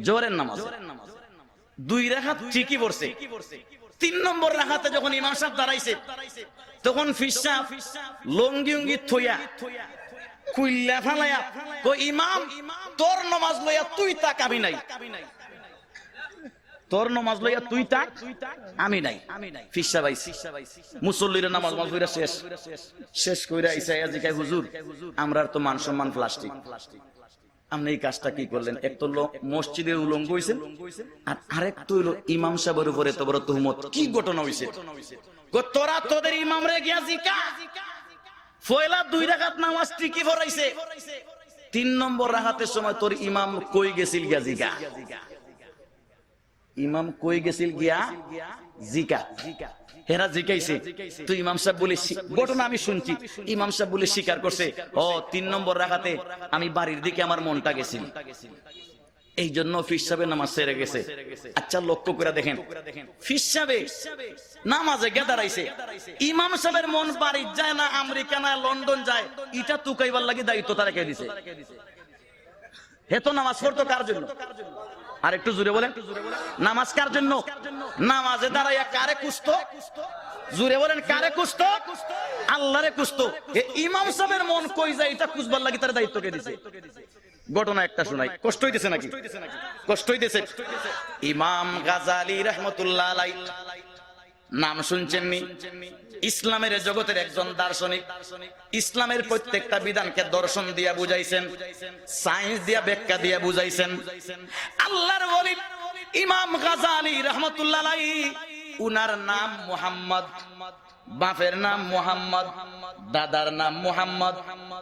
জোরের নামাজ। 2 রাকাত ঠিকই পড়ছে। 3 নম্বর রাকাতে যখন ইমাম সাহেব দাঁড়াইছে তখন ফিসাব লঙ্গি উঙ্গি থইয়া কুইল্লা ফালাইয়া কই ইমাম তোর নামাজ লইয়া তুই তাক আমি নাই, তোর নামাজ লইয়া তুই তাক আমি নাই। ফিসাব আইছে মুসল্লির নামাজ পড়া শেষ কইরা আইসা জিকায় হুজুর আমরার তো মান সম্মান প্লাস্টিক, আপনি এই কাজটা কি করলেন? এক তো মসজিদের উলঙ্গ হইছেন, আর আরেক তো হইলো ইমাম সাহেবের উপরে এত বড় তুহমত। কি ঘটনা হইছে? তোরা তোদের ইমাম রে গিয়া জিকা, পয়লা 2 রাকাত নামাজ ঠিকই পড়াইছে, 3 নম্বর রাকাতের সময় তোর ইমাম কই গেছিল গিয়া জিকা। ইমাম কই গেছিল গিয়া জিকা। হেরা জিকাইছে তো ইমাম সাহেব বলে, ঘটনা আমি শুনছি, ইমাম সাহেব বলে স্বীকার করছে, ও 3 নম্বর রাকাতে আমি বাড়ির দিকে আমার মনটা গেছিল, এই জন্য ফিস সাহেবের নামাজ ছেড়ে গেছে। আচ্ছা লক্ষ্য করে দেখেন, ফিস সাহেবে নামাজে গিয়ে দাঁড়াইছে, ইমাম সাহেবের মন বাড়ি যায় না আমেরিকা না লন্ডন যায়, এটা তুকাইবার লাগি দায়িত্ব তারা কে দিছে? হেতো নামাজ পড়তো কার জন্য? আর একটু জোরে বলেন, নামাজ কার জন্য? নামাজে দাঁড়াইয়া কারে কুস্ত? জোরে বলেন, কারে কুস্ত? আল্লাহরে কুস্ত। ইমাম সাহেবের মন কই যায় এটা কুসবার লাগি তার দায়িত্ব কে দিছে? ঘটনা একটা শোনাই, কষ্ট হইতেছে নাকি? কষ্ট হইতেছে। ইমাম গাজালি রাহমাতুল্লাহ আলাইহি নাম শুনছেন নি? ইসলামের জগতের একজন দার্শনিক, ইসলামের প্রত্যেকটা বিধানকে দর্শন দিয়া বুঝাইছেন, সায়েন্স দিয়া ব্যাখ্যা দিয়া বুঝাইছেন। আল্লাহর ওলি ইমাম গাজালি রাহমাতুল্লাহ আলাইহি, উনার নাম মুহাম্মদ, বাপের নাম মুহাম্মদ, দাদার নাম মুহাম্মদ,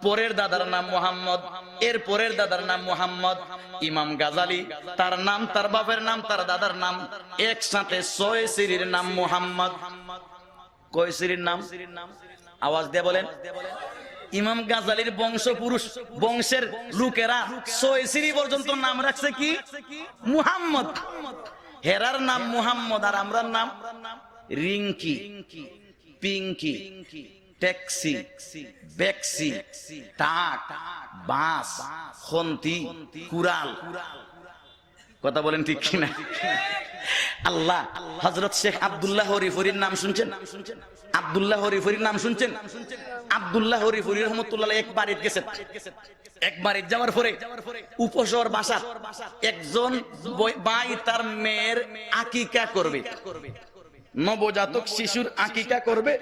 পরের দাদার নাম মুহাম্মদ, এর পরের দাদার নাম মুহাম্মদ। ইমাম গাজালি তার নাম, তার বাপের নাম, তার দাদার নাম একসাথে 6 সিরির নাম মুহাম্মদ। কয় সিরির নাম? আওয়াজ দিয়ে বলেন। ইমাম গাজালির বংশ পুরুষ, বংশের লোকেরা 6 সিরি পর্যন্ত নাম রাখছে কি? মুহাম্মদ। হেরার নাম মুহাম্মদ, আর আমরার নাম রিঙ্কি, পিঙ্কি, ট্যাক্সি, ব্যাক্সি, টাক, বাস, খন্তি, কুরাল। কথা বলেন ঠিক কিনা? আল্লাহ হযরত শেখ আব্দুল্লাহ হরিফুরির নাম শুনছেন? আব্দুল্লাহ হরিফুরির নাম শুনছেন? আব্দুল্লাহ হরিফুরি রহমাতুল্লাহ এক বাড়িতে গেছেন। এক বাড়িতে যাওয়ার পরে উপশহর বাসা একজন ভাই তার মেয়ের আকিকা করবে, নবজাতক শিশুর আকিকা করবে।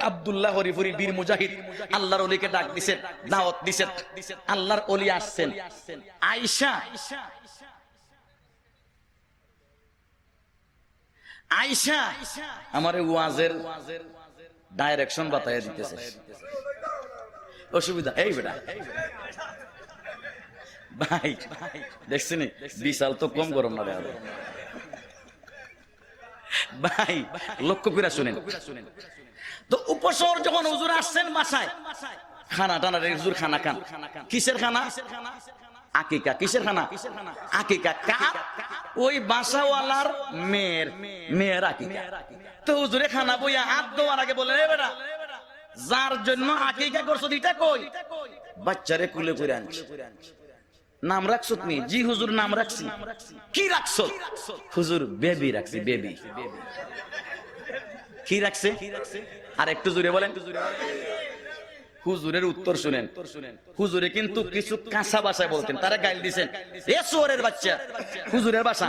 আব্দুল্লাহ হরিফুরি বীর মুজাহিদ আল্লাহর ওলিকে ডাক দিছেন, দাওয়াত দিছেন। আল্লাহর ওলি আসছেন। আয়েশা আয়েশা আমার ওয়াজের ডাইরেকশন বাতায় দিতেছে, অসুবিধা এই বেটা ভাই দেখছেন বিশাল তো কম গরম না দেওয়া ভাই, লক্ষ্য করে শুনেন তো। উপসর যখন হুজুর আসছেন বাসায়, খানা টানা হুজুর খানা খান। কিসের খানা? আকিকা। কিসের খানা? আকিকা। কার? ওই বাসাওয়ালার মেয়ের আকিকা। তো হুজুরে খানা বইয়া হাত ধোয়ার আগে বলে, এ বেটা যার জন্য আকিকা করছো দিটা কই? বাচ্চারে কুলে করে আনছি। নাম রাখছো তুমি? জি হুজুর নাম রাখছি। কি রাখছো? হুজুর বেবি রাখছি। বেবি। কি রাখছে? আর একটু জোরে বলেন। হুজুরের উত্তর শুনেন। হুজুরে কিন্তু কিছু কাঁচা ভাষায় বলতেন, তারা গাইল দিছেন, এ চোরের বাচ্চা, হুজুরের ভাষা,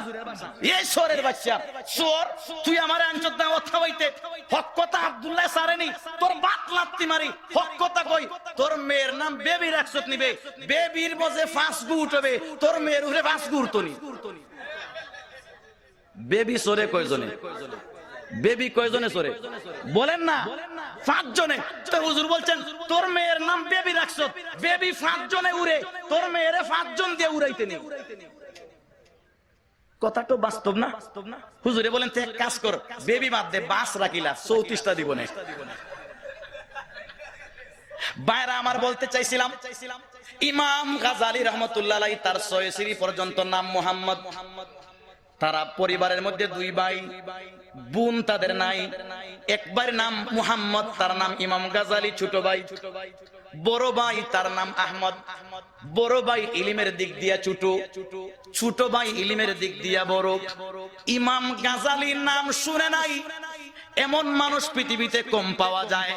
এ চোরের বাচ্চা, চোর তুই আমার আঞ্চত না কথা হইতে, হক কথা আব্দুল্লাহ সারেনি, তোর বাত লাত্তি মারি, হক কথা কই, তোর মেয়ের নাম বেবি রাখছত নিবে, বেবির বজে 5 গু উঠবে, তোর মেয়ের উপরে 5 গু উঠতনি। বেবি চোরে কয়জনে? বেবি কয়জনে চোরে বলেন না? 5 জনে। তো হুজুর বলছেন তোর মেয়ের নাম বেবি রাখছো, বেবি 5 জনে উড়ে, তোর মেয়েরে 5 জন দিয়ে উড়াইতে নেই। কথা তো বাস্তব না? হুজুরে বলেন তুই এক কাজ কর, বেবি বাদ দে, বাস রাখিলা 34টা দিব না। বাইরা আমার বলতে চাইছিলাম, ইমাম গাজালি রহমতুল্লাহ আলাইহি তার 6 শ্রী পর্যন্ত নাম মুহাম্মদ। তারা পরিবারের মধ্যে 2 ভাই, বোন তাদের নাই। একবার নাম মুহাম্মদ, তার নাম ইমাম গাজালি ছোট ভাই। বড় ভাই তার নাম আহমদ। বড় ভাই ইলমের দিক দিয়া ছোট, ছোট ভাই ইলমের দিক দিয়া বড়। ইমাম গাজালির নাম শুনে নাই এমন মানুষ পৃথিবীতে কম পাওয়া যায়।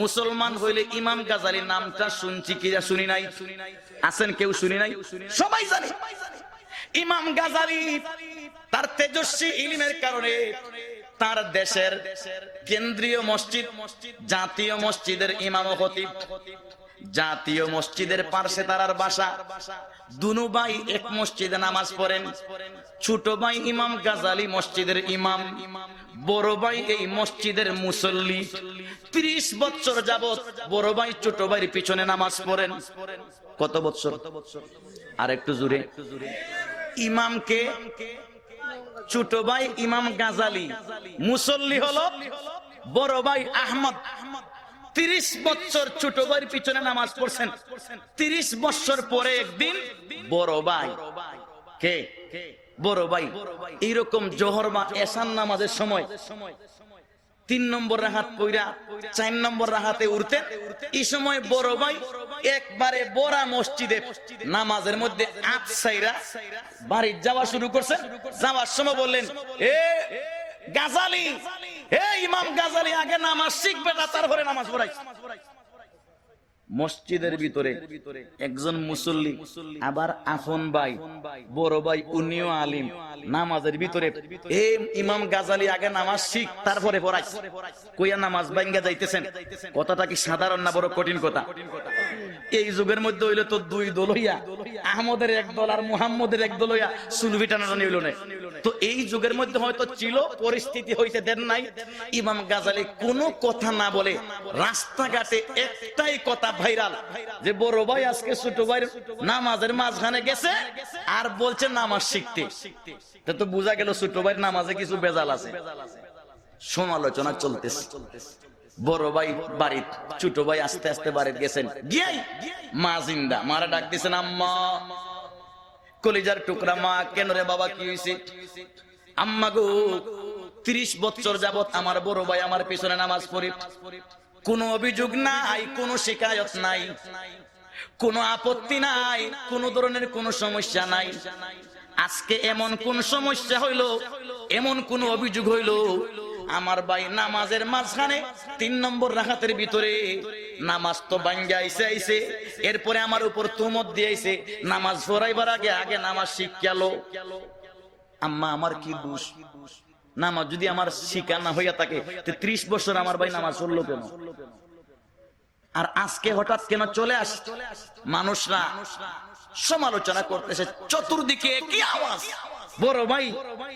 মুসলমান হইলে ইমাম গাজালির নামটা শুনছি কি শুনি নাই? আছেন কেউ শুনি নাই? সবাই জানে ইমাম গাজালি তার তেজস্বী ইলমের কারণে তার দেশের কেন্দ্রীয় মসজিদ, জাতীয় মসজিদের ইমাম ও খতিব। জাতীয় মসজিদের পাশে তার বাসা। দুনু ভাই এক মসজিদে নামাজ পড়েন। ছোট ভাই ইমাম গাজালি মসজিদের ইমাম, বড় ভাই এই মসজিদের মুসল্লি। 30 বছর যাবত বড় ভাই ছোট ভাইয়ের পিছনে নামাজ পড়েন। কত বছর? আর একটু জোরে। ইমামকে ছোট ভাই ইমাম গাজালি, মুসল্লি হলো বড় ভাই আহমদ। 30 বছর ছোট ভাইয়ের পিছনে নামাজ পড়ছেন। 30 বছর পরে একদিন বড় ভাই, কে? বড় ভাই এইরকম জোহর বা এশার নামাজের সময় 3 নম্বর রাকাত পড়া 4 নম্বর রাকাতে উঠতেন। এই সময় বড় ভাই একবারে বড়া মসজিদে নামাজের মধ্যে আতসাইরা বাড়ি যাওয়া শুরু করছেন। যাওয়ার সময় বললেন, এ গাজালি, হে ইমাম গাজালি, আগে নামাজ শিখবে না, তারপরে নামাজ পড়াই। মসজিদের ভিতরে একজন মুসল্লি, আবার আফন ভাই, বড় ভাই উনিও আলিম, নামাজের ভিতরে এ ইমাম গাজালি আগে নামাজ শিখ তারপরে পড়াই কইয়া নামাজ ভাঙ্গা যাইতেছেন। কথাটা কি সাধারণ না বড় কঠিন কথা? এই যুগের মধ্যে হইলে তো 2 দল হইয়া, আহমদের এক দল আর মুহাম্মদের এক দল হইয়া সুলভি টানাটানি হইল না। তো এই যুগের মধ্যে হয়তো ছিল, পরিস্থিতি হইতে দেন নাই। ইমাম গাজালি কোনো কথা না বলে রাস্তাঘাটে একটাই কথা ভাইরাল, যে বড় ভাই আজকে ছোট ভাইয়ের নামাজের মাঝখানে গেছে আর বলছে নামাজ শিখতে। তো বোঝা গেল ছোট ভাইয়ের নামাজে কিছু বেজাল আছে। সমালোচনা চলতেছে। বড় ভাই বাড়ি, ছোট ভাই আস্তে আস্তে বাড়ি গেছেন। গিয়াই মা জিন্দা, মারা ডাক দিছেন, আম্মা, কলিজার টুকরা মা, কেন রে বাবা কি হইছে? আম্মা গো, 30 বছর যাবত আমার বড় ভাই আমার পিছনে নামাজ পড়ে, কোনো অভিযোগ নাই, কোনো শিকায়ত নাই, কোনো আপত্তি নাই, কোনো ধরনের কোনো সমস্যা নাই। আজকে এমন কোন সমস্যা হইলো, এমন কোন অভিযোগ হইলো, আমার ভাই নামাজের মাঝখানে 3 নম্বর রাকাতের ভিতরে নামাজ তো ভাঙ্গা আইছে, এরপরে আমার উপর তুহমত দিয়েছে, নামাজ পড়াইবার আগে আগে নামাজ শিখালো। আম্মা, আমার কি দোষ? নামাজ যদি আমার শিখা না হইয়া থাকে, 30 বছর আমার ভাই নামাজ পড়লো কেন? আর আজকে হঠাৎ কেন চলে আস? মানুষরা সমালোচনা করতেছে, চতুর্দিকে কি আওয়াজ। বড় ভাই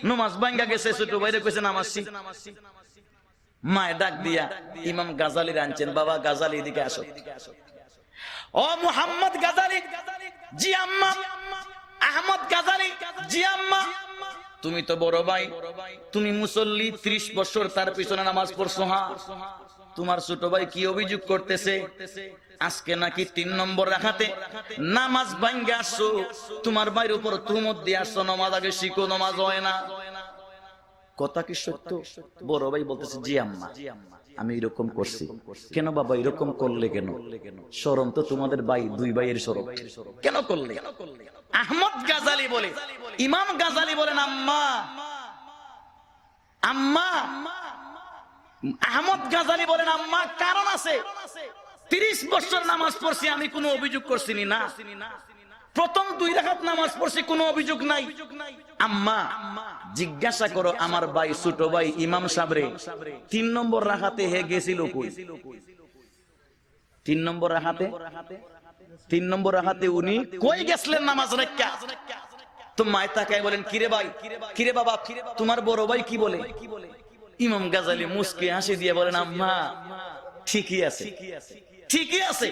নামাজ ভাঙ্গা গেছে, ছোট ভাইরে কইছে নামাজ শিখ। মায়ে ডাক দিয়া ইমাম গাজালির আনছেন, বাবা গাজালি এদিকে আসো। ও মুহাম্মদ গাজালি, জি আম্মা। আহমদ গাজালি, জি আম্মা। তুমি তো বড় ভাই, তুমি মুসল্লি, 30 বছর তার পিছনে নামাজ পড়ছো। হ্যাঁ, তোমার ছোট ভাই কি অভিযোগ করতেছে? আজকে নাকি 3 নম্বর রাকাতে নামাজ ভাঙ্গা আসছো, তোমার ভাইয়ের উপর তুহমত দিয়ে আসছো, নামাজ আগে শিখো, নামাজ হয় না। কথা কি সত্য? বড় ভাই বলতেছে, জি আম্মা, আমি এরকম করছি। কেন বাবা এরকম করলে কেন? শরম তো তোমাদের ভাই, 2 ভাইয়ের শরম, কেন করলে? আহমদ গাজালি বলে, ইমাম গাজালি বলেন, আম্মা, আম্মা। আহমদ গাজালি বলেন, আম্মা, কারণ আছে। 30 বছর নামাজ পড়ছি, আমি কোনো অভিযোগ করছি না। প্রথম 2 রাকাত নামাজ পড়ছি, কোনো অভিযোগ নাই। আম্মা জিজ্ঞাসা করো আমার ভাই, ছোট ভাই ইমাম সাহেবরে 3 নম্বর রাকাতে হে গেছিল কই? 3 নম্বর রাকাতে উনি কই গেছিলেন নামাজ রাখা? তো মায় তাকায় বলেন, কিরে ভাই, কিরে বাবা, তোমার বড় ভাই কি বলে? ইমাম গাজালি মুস্কি হাসি দিয়ে বলেন, আম্মা ঠিকই আছে, ঠিকই আছে।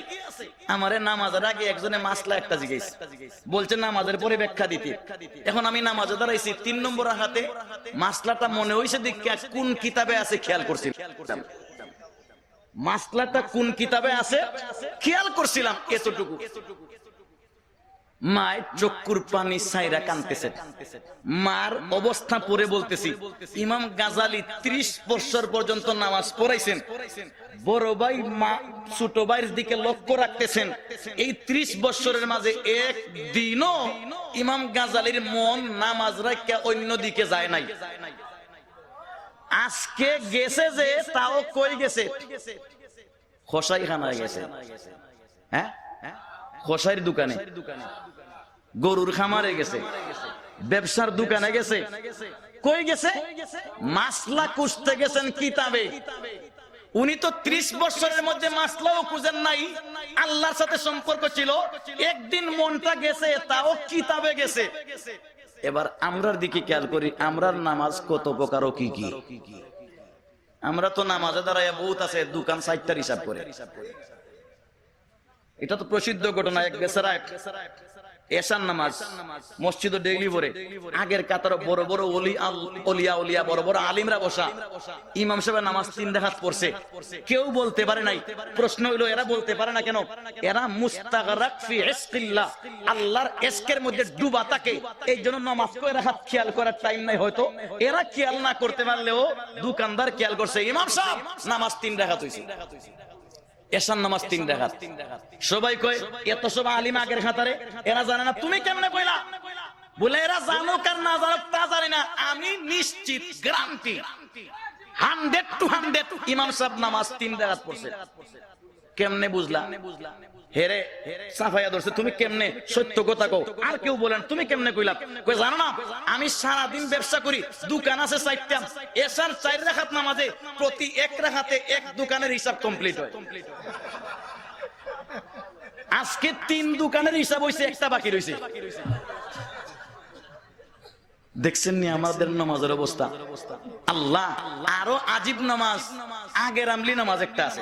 আমারে নামাজের আগে একজনে মাসলা একটা জিজ্ঞেস বলছে নামাজের পরে ব্যাখ্যা দিতে। এখন আমি নামাজে দাঁড়াইছি, 3 নম্বর রাকাতে মাসলাটা মনে হইছে দীক্ষা কোন কিতাবে আছে খেয়াল করছি, মাসলাটা কোন কিতাবে আছে খেয়াল করছিলাম, এতটুকু। মায়ের চক্ষুর পানি সাইরা কাঁদতেছে। মার অবস্থা পরে বলতেছি, ইমাম গাজালি 30 বছর পর্যন্ত নামাজ পড়াইছেন, বড় ভাই মা ছোট ভাইয়ের দিকে লক্ষ্য রাখতেছেন। এই 30 বছরের মাঝে একদিনও ইমাম গাজালির মন নামাজ রাখা অন্য দিকে যায় নাই। আজকে গেছে যে, তাও কই গেছে? খোসাই খানায় গেছে। হ্যাঁ, খোসাইর দোকানে, গরুর খামারে গেছে, ব্যবসার দোকানে গেছে। কই গেছে? মাসলা খুঁজতে গেছেন কিতাবে। উনি তো 30 বছরের মধ্যে মাসলাও খুঁজেন নাই, আল্লাহর সাথে সম্পর্ক ছিল। একদিন মনটা গেছে, তাও কিতাবে গেছে। এবার আমরার দিকে খেয়াল করি, আমরার নামাজ কত প্রকার ও কি কি। আমরা তো নামাজে দাঁড়ায় বহুত আছে দোকান 60টার হিসাব করে। এটা তো প্রসিদ্ধ ঘটনা। এক বেচারা এশার নামাজ মসজিদে ডেইলি পড়ে, আগের কাতার বড় বড় ওলিয়া বড় বড় আলিমরা বসা, ইমাম সাহেব নামাজ 3 রাকাত পড়ছে, কেউ বলতে পারে নাই। প্রশ্ন হইলো এরা বলতে পারে না কেন? এরা মুস্তাগরাক ফি ইশকিল্লাহ, আল্লাহর ইশকের মধ্যে ডুবা থাকে, এই জন্য নামাজ কয় রাকাত খেয়াল করার টাইম নাই। হয়তো এরা খেয়াল না করতে পারলেও দোকানদার খেয়াল করছে, ইমাম সাহেব নামাজ 3 রাকাত হইছে, এশার নামাজ 3 রাকাত। সবাই কয় এত সব আলিম আগের খাতারে, এরা জানে না। তুমি কেমনে কইলা? বলে এরা জানো কার না জানো তা জানি না, আমি নিশ্চিত, গ্যারান্টি 100 to 100 ইমাম সাহেব নামাজ 3 রাকাত পড়ছে। কেমনে বুঝলা? হেরে সাফাইয়া ধরছে, তুমি কেমনে সত্য কথা কও। আর কেউ বলেন তুমি কেমনে কইলা? কই জানো না, আমি সারা দিন ব্যবসা করি, দোকান আছে 4টা, এশার 4 রাকাত নামাজে প্রতি 1 রাকাতে 1 দোকানের হিসাব কমপ্লিট হয়। আজকে 3 দোকানের হিসাব হইছে, একটা বাকি রইছে। দেখছেন নি আমাদের নামাজের অবস্থা? আল্লাহ, আরো আজীব নামাজ আগের আমলি নামাজ একটা আছে।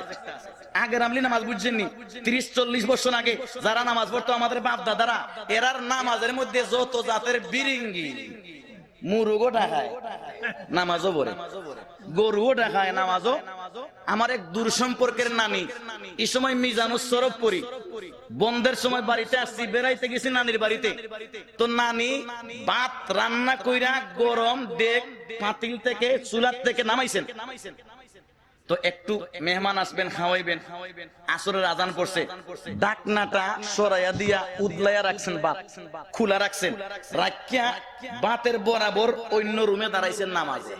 আগের আমলি নামাজ বুঝছেননি? 30-40 বছর আগে যারা নামাজ পড়তো আমাদের বাপ দাদারা, এরার নামাজের মধ্যে যত জাতের বিরিঙ্গি, মুরুগও ঢাকায় নামাজও পড়ে, গরুও ঢাকায় নামাজও। আমার এক দূর সম্পর্কের নানি, এই সময় মিজানুস সরফ পড়ি, বন্ধের সময় বাড়িতে আসছি, বেড়াইতে গেছি নানির বাড়িতে। তো নানি ভাত রান্না কইরা গরম দেখ পাতিল থেকে চুলার থেকে নামাইছেন। তো একটু মেহমান আসবেন, খাওয়াইবেন। আসরের আজান পড়ছে, ডাকনাটা সরাইয়া দিয়া উদলাইয়া রাখছেন, ভাত খোলা রাখছেন, রাখিয়া ভাতের বরাবর অন্য রুমে দাঁড়াইছেন নামাজে।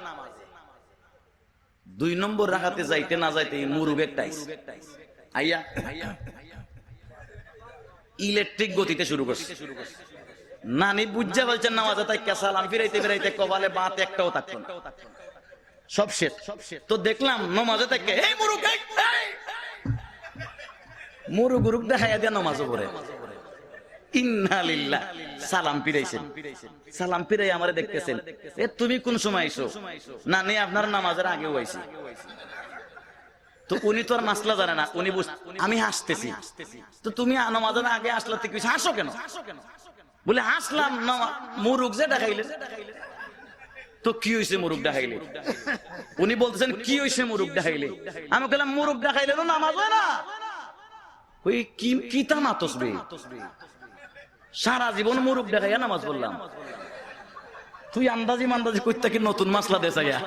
2 নম্বর রাকাতে যাইতে না যাইতে মুরুগ একটা আইয়া ইলেকট্রিক গতিতে শুরু করছে। নানি বুঝা বলছেন নামাজে তাই সালাম ফিরাইতে ফিরাইতে কপালে বাত একটাও থাকতো না, সব শেষ। তো দেখলাম নামাজে থেকে এই মুরুগ দেখাইয়া দিয়া নামাজও পড়ে। ইন্না লিল্লাহ। সালাম ফিরাইছেন, সালাম ফিরাই আমারে দেখতেছেন, এ তুমি কোন সময় আইছো? নানি আপনার নামাজের আগেও আইছি। তো উনি তো আর মাসলা জানে না, উনি আমি হাসতেছি। তো তুমি নামাজের আগে আসলে তুই হাসো কেন? বলে হাসলাম মুরুগ যে দেখাইলে। তো কি হয়েছে মুরুগ দেখাইলে? উনি বলতেছেন কি হয়েছে মুরুগ দেখাইলে? আমি বললাম মুরুগ দেখাইলে তো নামাজ হয় না। ওই কি তা মাতসবে, সারা জীবন মুরুগ দেখাইয়া নামাজ বললাম। তুই আন্দাজি মান্দাজি কইতে কি নতুন মাসলা দেশাইয়া?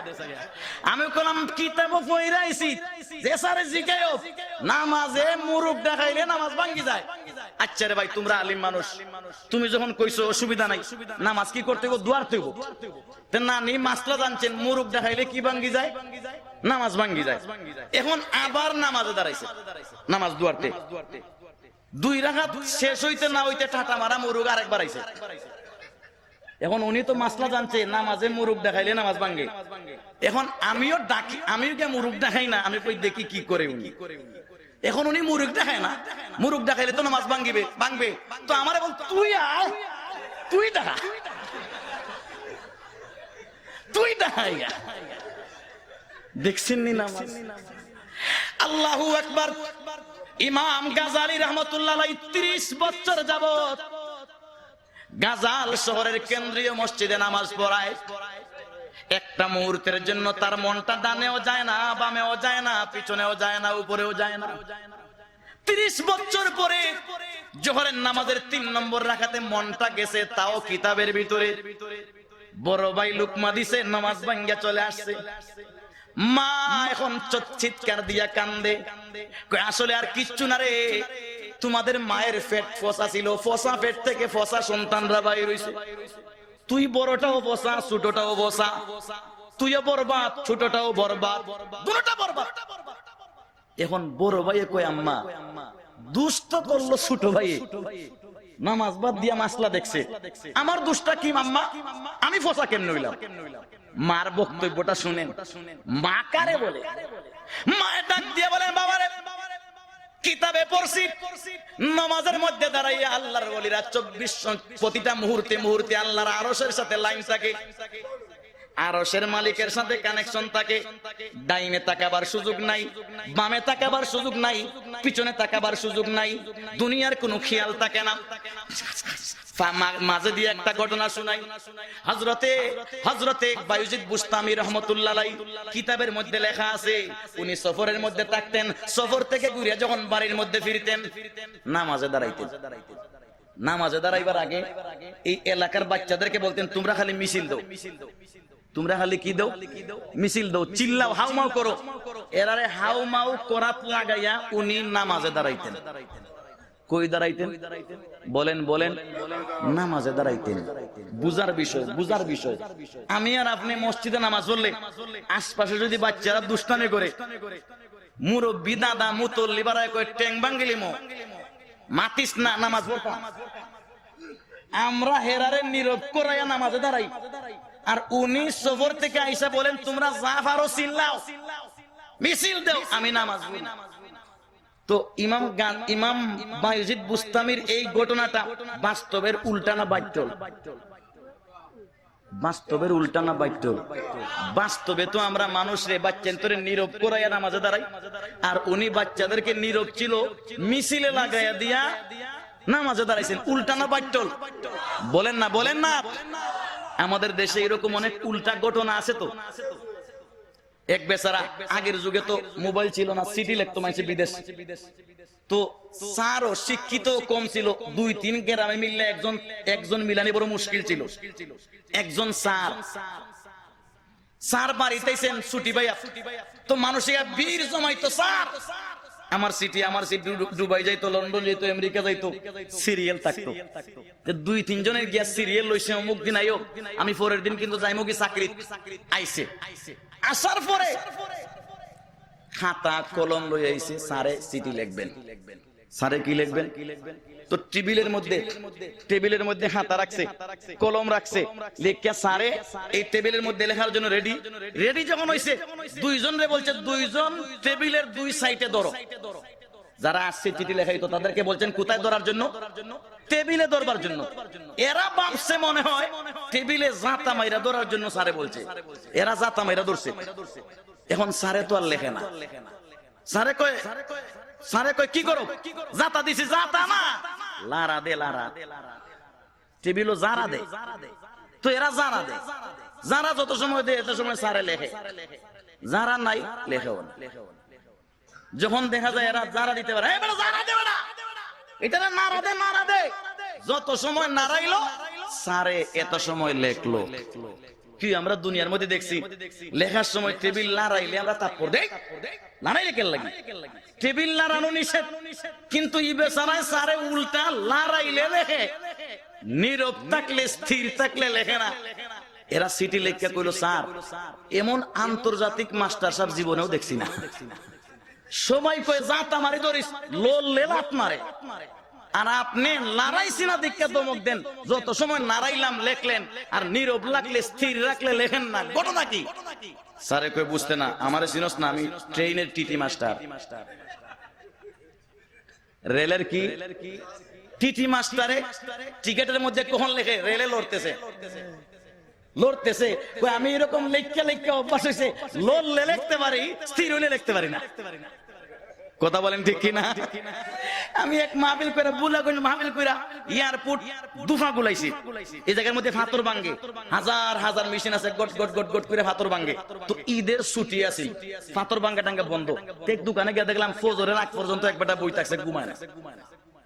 আমি বললাম কিতাব পড়াইছি যে সারে জিগায়ও নামাজে মুরুগ দেখাইলে নামাজ ভাঙ্গি যায়। আচ্ছা রে ভাই তোমরা আলিম মানুষ, তুমি যখন কইছো অসুবিধা নাই, নামাজ কি করতে গো? দুয়ার তৈব। নানি মাসলা জানছেন মুরুখ দেখাইলে কি ভাঙ্গি যায়? নামাজ ভাঙ্গি যায়। এখন আবার নামাজে দাঁড়াইছে, নামাজ দুয়ারতে 2 রাকাত শেষ হইতে না হইতে ঠাটা মারা মুরুখ আরেকবার আইছে। এখন উনি তো মাসলা জানছে নামাজে মুরুখ দেখাইলে নামাজ ভাঙ্গে। এখন আমিও ডাকি, আমিও কে মুরুখ দেখাই না, আমি কই দেখি কি করে উনি। এখন উনি মুরুখ দেখায় না, মুরুখ দেখাইলে তো নামাজ ভাঙ্গিবে, ভাঙবে। তো আমার এখন তুই আয়, তুই দেখা, তুই দেখাই। দেখছেন নি নামাজ? আল্লাহু আকবার। ইমাম গাজালি রহমতুল্লাহ আলাইহি 30 বছর যাবত গাজাল শহরের কেন্দ্রীয় মসজিদে নামাজ পড়ায়। একটা মুহূর্তের জন্য তার মনটা ডানেও যায় না, বামেও যায় না, পিছনেও যায় না, উপরেও যায় না। 30 বছর পরে জোহরের নামাজের 3 নম্বর রাকাতে মনটা গেছে, তাও কিতাবের ভিতরে। বড় ভাই লুকমা দিছে, নামাজ ভাঙ্গা চলে আসছে। মা এখন চিৎকার দিয়া কান্দে, আসলে আর কিচ্ছু না রে, তোমাদের মায়ের পেট ফসা ছিল, ফসা পেট থেকে ফসা সন্তানরা বাইর হইছে। তুই বড়টাও ফসা, ছোটটাও ফসা, তুইও বরবাদ, ছোটটাও বরবাদ, দুটোটা বরবাদ। এখন বড় ভাইয়ে কয় আম্মা দুষ্ট করলো ছোট ভাই, নামাজ বাদ দিয়া মাসলা দেখছে, আমার দুষ্টা কি মাম্মা? আমি ফসা কেন হইলাম? মার বক্তব্যটা শুনেন। মা কারে বলে? মায়ের ডাক দিয়ে বলেন, বাবারে কিতাবে পড়ছি নামাজের মধ্যে দাঁড়াইয়া আল্লাহর ওলিরা 24 প্রতিটা মুহূর্তে মুহূর্তে আল্লাহর আরশের সাথে লাইন থাকে, আরশের মালিকের সাথে কানেকশন থাকে। ডাইনে তাকাবার সুযোগ নাই, বামে তাকাবার সুযোগ নাই, পিছনে তাকাবার সুযোগ নাই, দুনিয়ার কোনো খেয়াল থাকে না। মাঝে দিয়ে একটা ঘটনা শুনাই। হযরতে বায়জিদ বুস্তামি রাহমাতুল্লাহ আলাইহি কিতাবের মধ্যে লেখা আছে, উনি সফরের মধ্যে থাকতেন, সফর থেকে ঘুরে যখন বাড়ির মধ্যে ফিরতেন নামাজে দাঁড়াইতেন। নামাজে দাঁড়াইবার আগে এই এলাকার বাচ্চাদেরকে বলতেন, তোমরা খালি মিছিল দাও, তোমরা খালি কি দাও? মিছিল দাও, চিল্লাও, হাউমাউ করো। এরারে হাউমাউ করাত লাগাইয়া উনি নামাজে দাঁড়াইতেন। কই দাঁড়াইতেন? বলেন বলেন। নামাজে দাঁড়াইতেন। বুজার বিষয়, বুজার বিষয়। আমি আর আপনি মসজিদে নামাজ পড়লে আশপাশে যদি বাচ্চারা দুষ্টামি করে, মুরব্বি দাদা মুতল্লি বাড়ায় কয় ট্যাং বাঙ্গিলিমো, মাতিস না, নামাজ পড়তাম। আমরা হেরারে নীরব করাইয়া নামাজে দাঁড়াই, আর উনি সফর থেকে আইসা বলেন তোমরা যা পারো চিল্লাও, মিছিল দাও, আমি নামাজ পড়ি। তো ইমাম বায়জিদ বুস্তামির এই ঘটনাটা বাস্তবের উল্টা না বাস্তব? বাস্তবের উল্টা না বাস্তব? বাস্তবে তো আমরা মানুষরে বাচ্চান্তরে নীরব করাইয়া নামাজে দাঁড়াই, আর উনি বাচ্চাদেরকে নীরব ছিল মিছিলে লাগাইয়া দিয়া নামাজে দাঁড়াইছেন। উল্টা না বাস্তব? বলেন না, বলেন না। আমাদের দেশে এরকম অনেক উল্টা ঘটনা আছে। তো এক বেচারা, আগের যুগে তো মোবাইল ছিল না, চিঠি লিখতো মানুষ বিদেশ। তো স্যারও শিক্ষিত কম ছিল, 2-3 গ্রামে মিললে একজন মিলানি বড় মুশকিল ছিল। একজন স্যার বাড়িতেছেন ছুটি ভাইয়া, তো মানুষেরা ভিড় জমাইতো, স্যার আমার সিটি, আমার সিটি, দুবাই যাইতো, লন্ডন যাইতো, আমেরিকা যাইতো, সিরিয়াল থাকতো। 2-3 জনের গিয়া সিরিয়াল লইছে, অমুক দিন আইও, আমি পরের দিন কিন্তু যাইমো কি চাকরি। আইছে, আসার পরে খাতা কলম লই আইছে, স্যারে চিঠি লিখবেন। স্যারে কি লিখবেন? তো টেবিলের মধ্যে খাতা রাখছে, কলম রাখছে, লেখা স্যারে এই টেবিলের মধ্যে লেখার জন্য রেডি যখন হইছে, 2 জনরে বলছে 2 জন টেবিলের 2 সাইডে ধরো। যারা আসছে চিঠি লেখাইতো তাদেরকে বলছেন কোথায় ধরার জন্য? টেবিলে ধরবার জন্য। এরা ভাবছে মনে হয় টেবিলে জাতা মাইরা ধরার জন্য স্যারে বলছে, এরা জাতা মাইরা ধরছে। এখন স্যারে তো আর লেখে না। স্যারে কয় কি করো? জাতা দিছি। জাতা না, লারা দে, লারা। টেবিলও জারা দে। তো এরা জারা দে, যারা যত সময় দেয় এত সময় স্যারে লেখে, যারা নাই লেখেও না। যখন দেখা যায় এরা যারা দিতে পারে, এটা নাড়া দে, যত সময় নাড়াইলো স্যারে এত সময় লেখলো। কি আমরা দুনিয়ার মধ্যে দেখছি লেখার সময় টেবিল লড়াইলে আমরা তাৎপর দেই, লড়াইলে কেন লাগে? টেবিল লড়ানো নিষেধ, কিন্তু ই বেচারায় সারে উল্টা লড়াইলে লেখে, নীরব থাকলে স্থির থাকলে লেখে না। এরা সিটি লেখা কইলো স্যার, এমন আন্তর্জাতিক মাস্টার সাহেব জীবনেও দেখছি না। সময় কয়ে জাত আমারে ধরিস, লড়লে লাত মারে। আর আপনি লড়াইছি না দীক্ষা দমক দেন, যত সময় লড়াইলাম লেখলেন, আর নীরব লাগলে স্থির রাখলে লেখেন না। ঘটনা কি? স্যারে কই বুঝতে না, আমারে চিনস না, আমি ট্রেনের টিটি মাস্টার। রেলের কি টিটি মাস্টারে টিকেটের মধ্যে কখন লেখে রেলে লড়তেছে, লড়তেছে। আমি এরকম লেখা লেখা অভ্যাস হয়েছে, লড়লে লিখতে পারি, স্থির হইলে লিখতে পারি না। কথা বলেন ঠিক কিনা? আমি এক মাহফিল কইরা বুলাগঞ্জ মাহফিল কইরা এয়ারপোর্ট দুফা গুলাইছি। এই জায়গার মধ্যে ফাতর ভাঙ্গে, হাজার হাজার মেশিন আছে, গট গট গট গট করে ফাতর ভাঙ্গে। তো ঈদের ছুটি আছে, ফাতর ভাঙ্গা টাঙ্গা বন্ধ। এক দোকানে গিয়ে দেখলাম ফজরের আগ পর্যন্ত এক বেটা বই থাকছে, ঘুমায় না।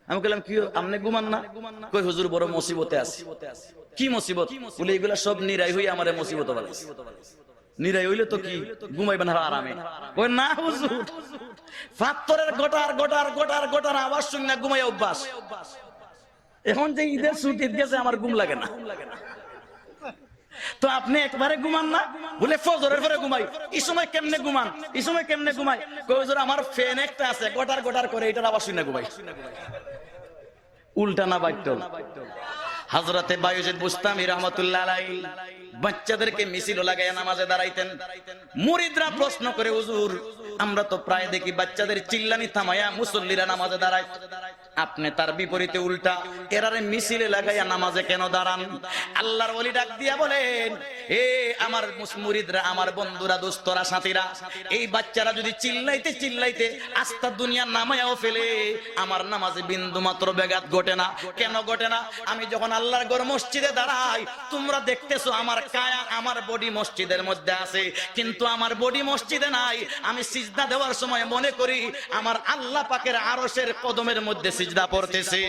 আমি বললাম কি আপনি ঘুমান না? কই হুজুর বড় মুসিবতে আছি। কি মুসিবত? বলে এগুলা সব নিরাই হই আমারে মুসিবত বানাইছে। নিরাই হইলে তো কি ঘুমাইবেন আরামে? কই না হুজুর, ফাতরের গটার গটার গটার গটার আওয়াজ শুনে না ঘুমাই অভ্যাস। এখন যে ঈদের ছুটি গেছে আমার ঘুম লাগে না। তো আপনি একবারে ঘুমান না? বলে ফজরের পরে ঘুমাই। এই সময় কেমনে ঘুমান? এই সময় কেমনে ঘুমাই? কই হুজুর আমার ফ্যান একটা আছে, গটার গটার করে, এটার আওয়াজ শুনে ঘুমাই। উল্টা না বাইতো। হযরতে বায়জিদ বুস্তামি রাহমাতুল্লাহ আলাইহি বাচ্চাদেরকে মিছিল লাগায়া নামাজে দাঁড়াইতেন। মুরিদরা প্রশ্ন করে, হুজুর আমরা তো প্রায় দেখি বাচ্চাদের চিল্লানি থামায়া মুসল্লিরা নামাজে দাঁড়ায়, আপনি তার বিপরীতে উল্টা এরারে মিছিলে লাগাইয়া নামাজে কেন দাঁড়ান? আল্লাহর ওলি ডাক দিয়া বলেন, এ আমার মুরিদরা, আমার বন্ধুরা, দোস্তরা, সাথীরা, এই বাচ্চারা যদি চিল্লাইতে চিল্লাইতে আস্তা দুনিয়া নামায়াও ফেলে, আমার নামাজে বিন্দু মাত্র ব্যাঘাত ঘটে না। কেন ঘটে না? আমি যখন আল্লাহর ঘর মসজিদে দাঁড়াই, তোমরা দেখতেছো আমার কায়া, আমার বডি মসজিদের মধ্যে আছে, কিন্তু আমার বডি মসজিদে নাই। আমি সিজদা দেওয়ার সময় মনে করি আমার আল্লাহ পাকের আরশের কদমের মধ্যে সিজদা পড়তেছি।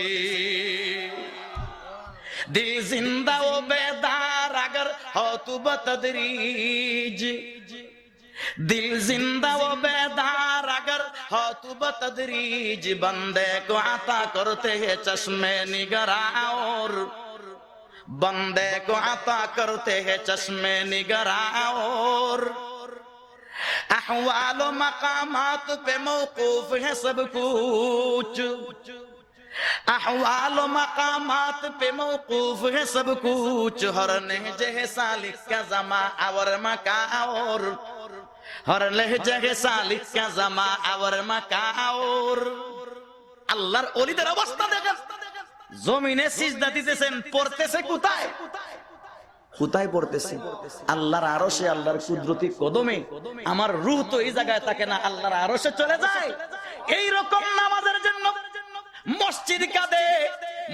দিল জিন্দা ও বেদার আগর হো তু বতদরিজ, दिल जिंदा वो बेदार अगर हो तू बतदरीज, बंदे को आता करते हैं चश्मे निगरा, और बंदे को आता करते हैं चश्मे निगरा, और अहवाल मकामात पे मौकूफ है सब कुछ, अहवाल मकामात पे मौकूफ है सब कुछ, हर लहजे है सालिक का जमा और मका, और हर लहजे है सालिक का जमा और मका, और আল্লাহর ওলিদের অবস্থা দেখেন, জমিনে সিজদা দিতেছেন, পড়তেছে কোথায়? কোথায় পড়তেছে? আল্লাহর আরশে, আল্লাহর কুদরতি কদমে। আমার রূহ তো এই জায়গায় থাকে না, আল্লাহর আরশে চলে যায়। এই রকম নামাজের জন্য মসজিদ কাঁদে,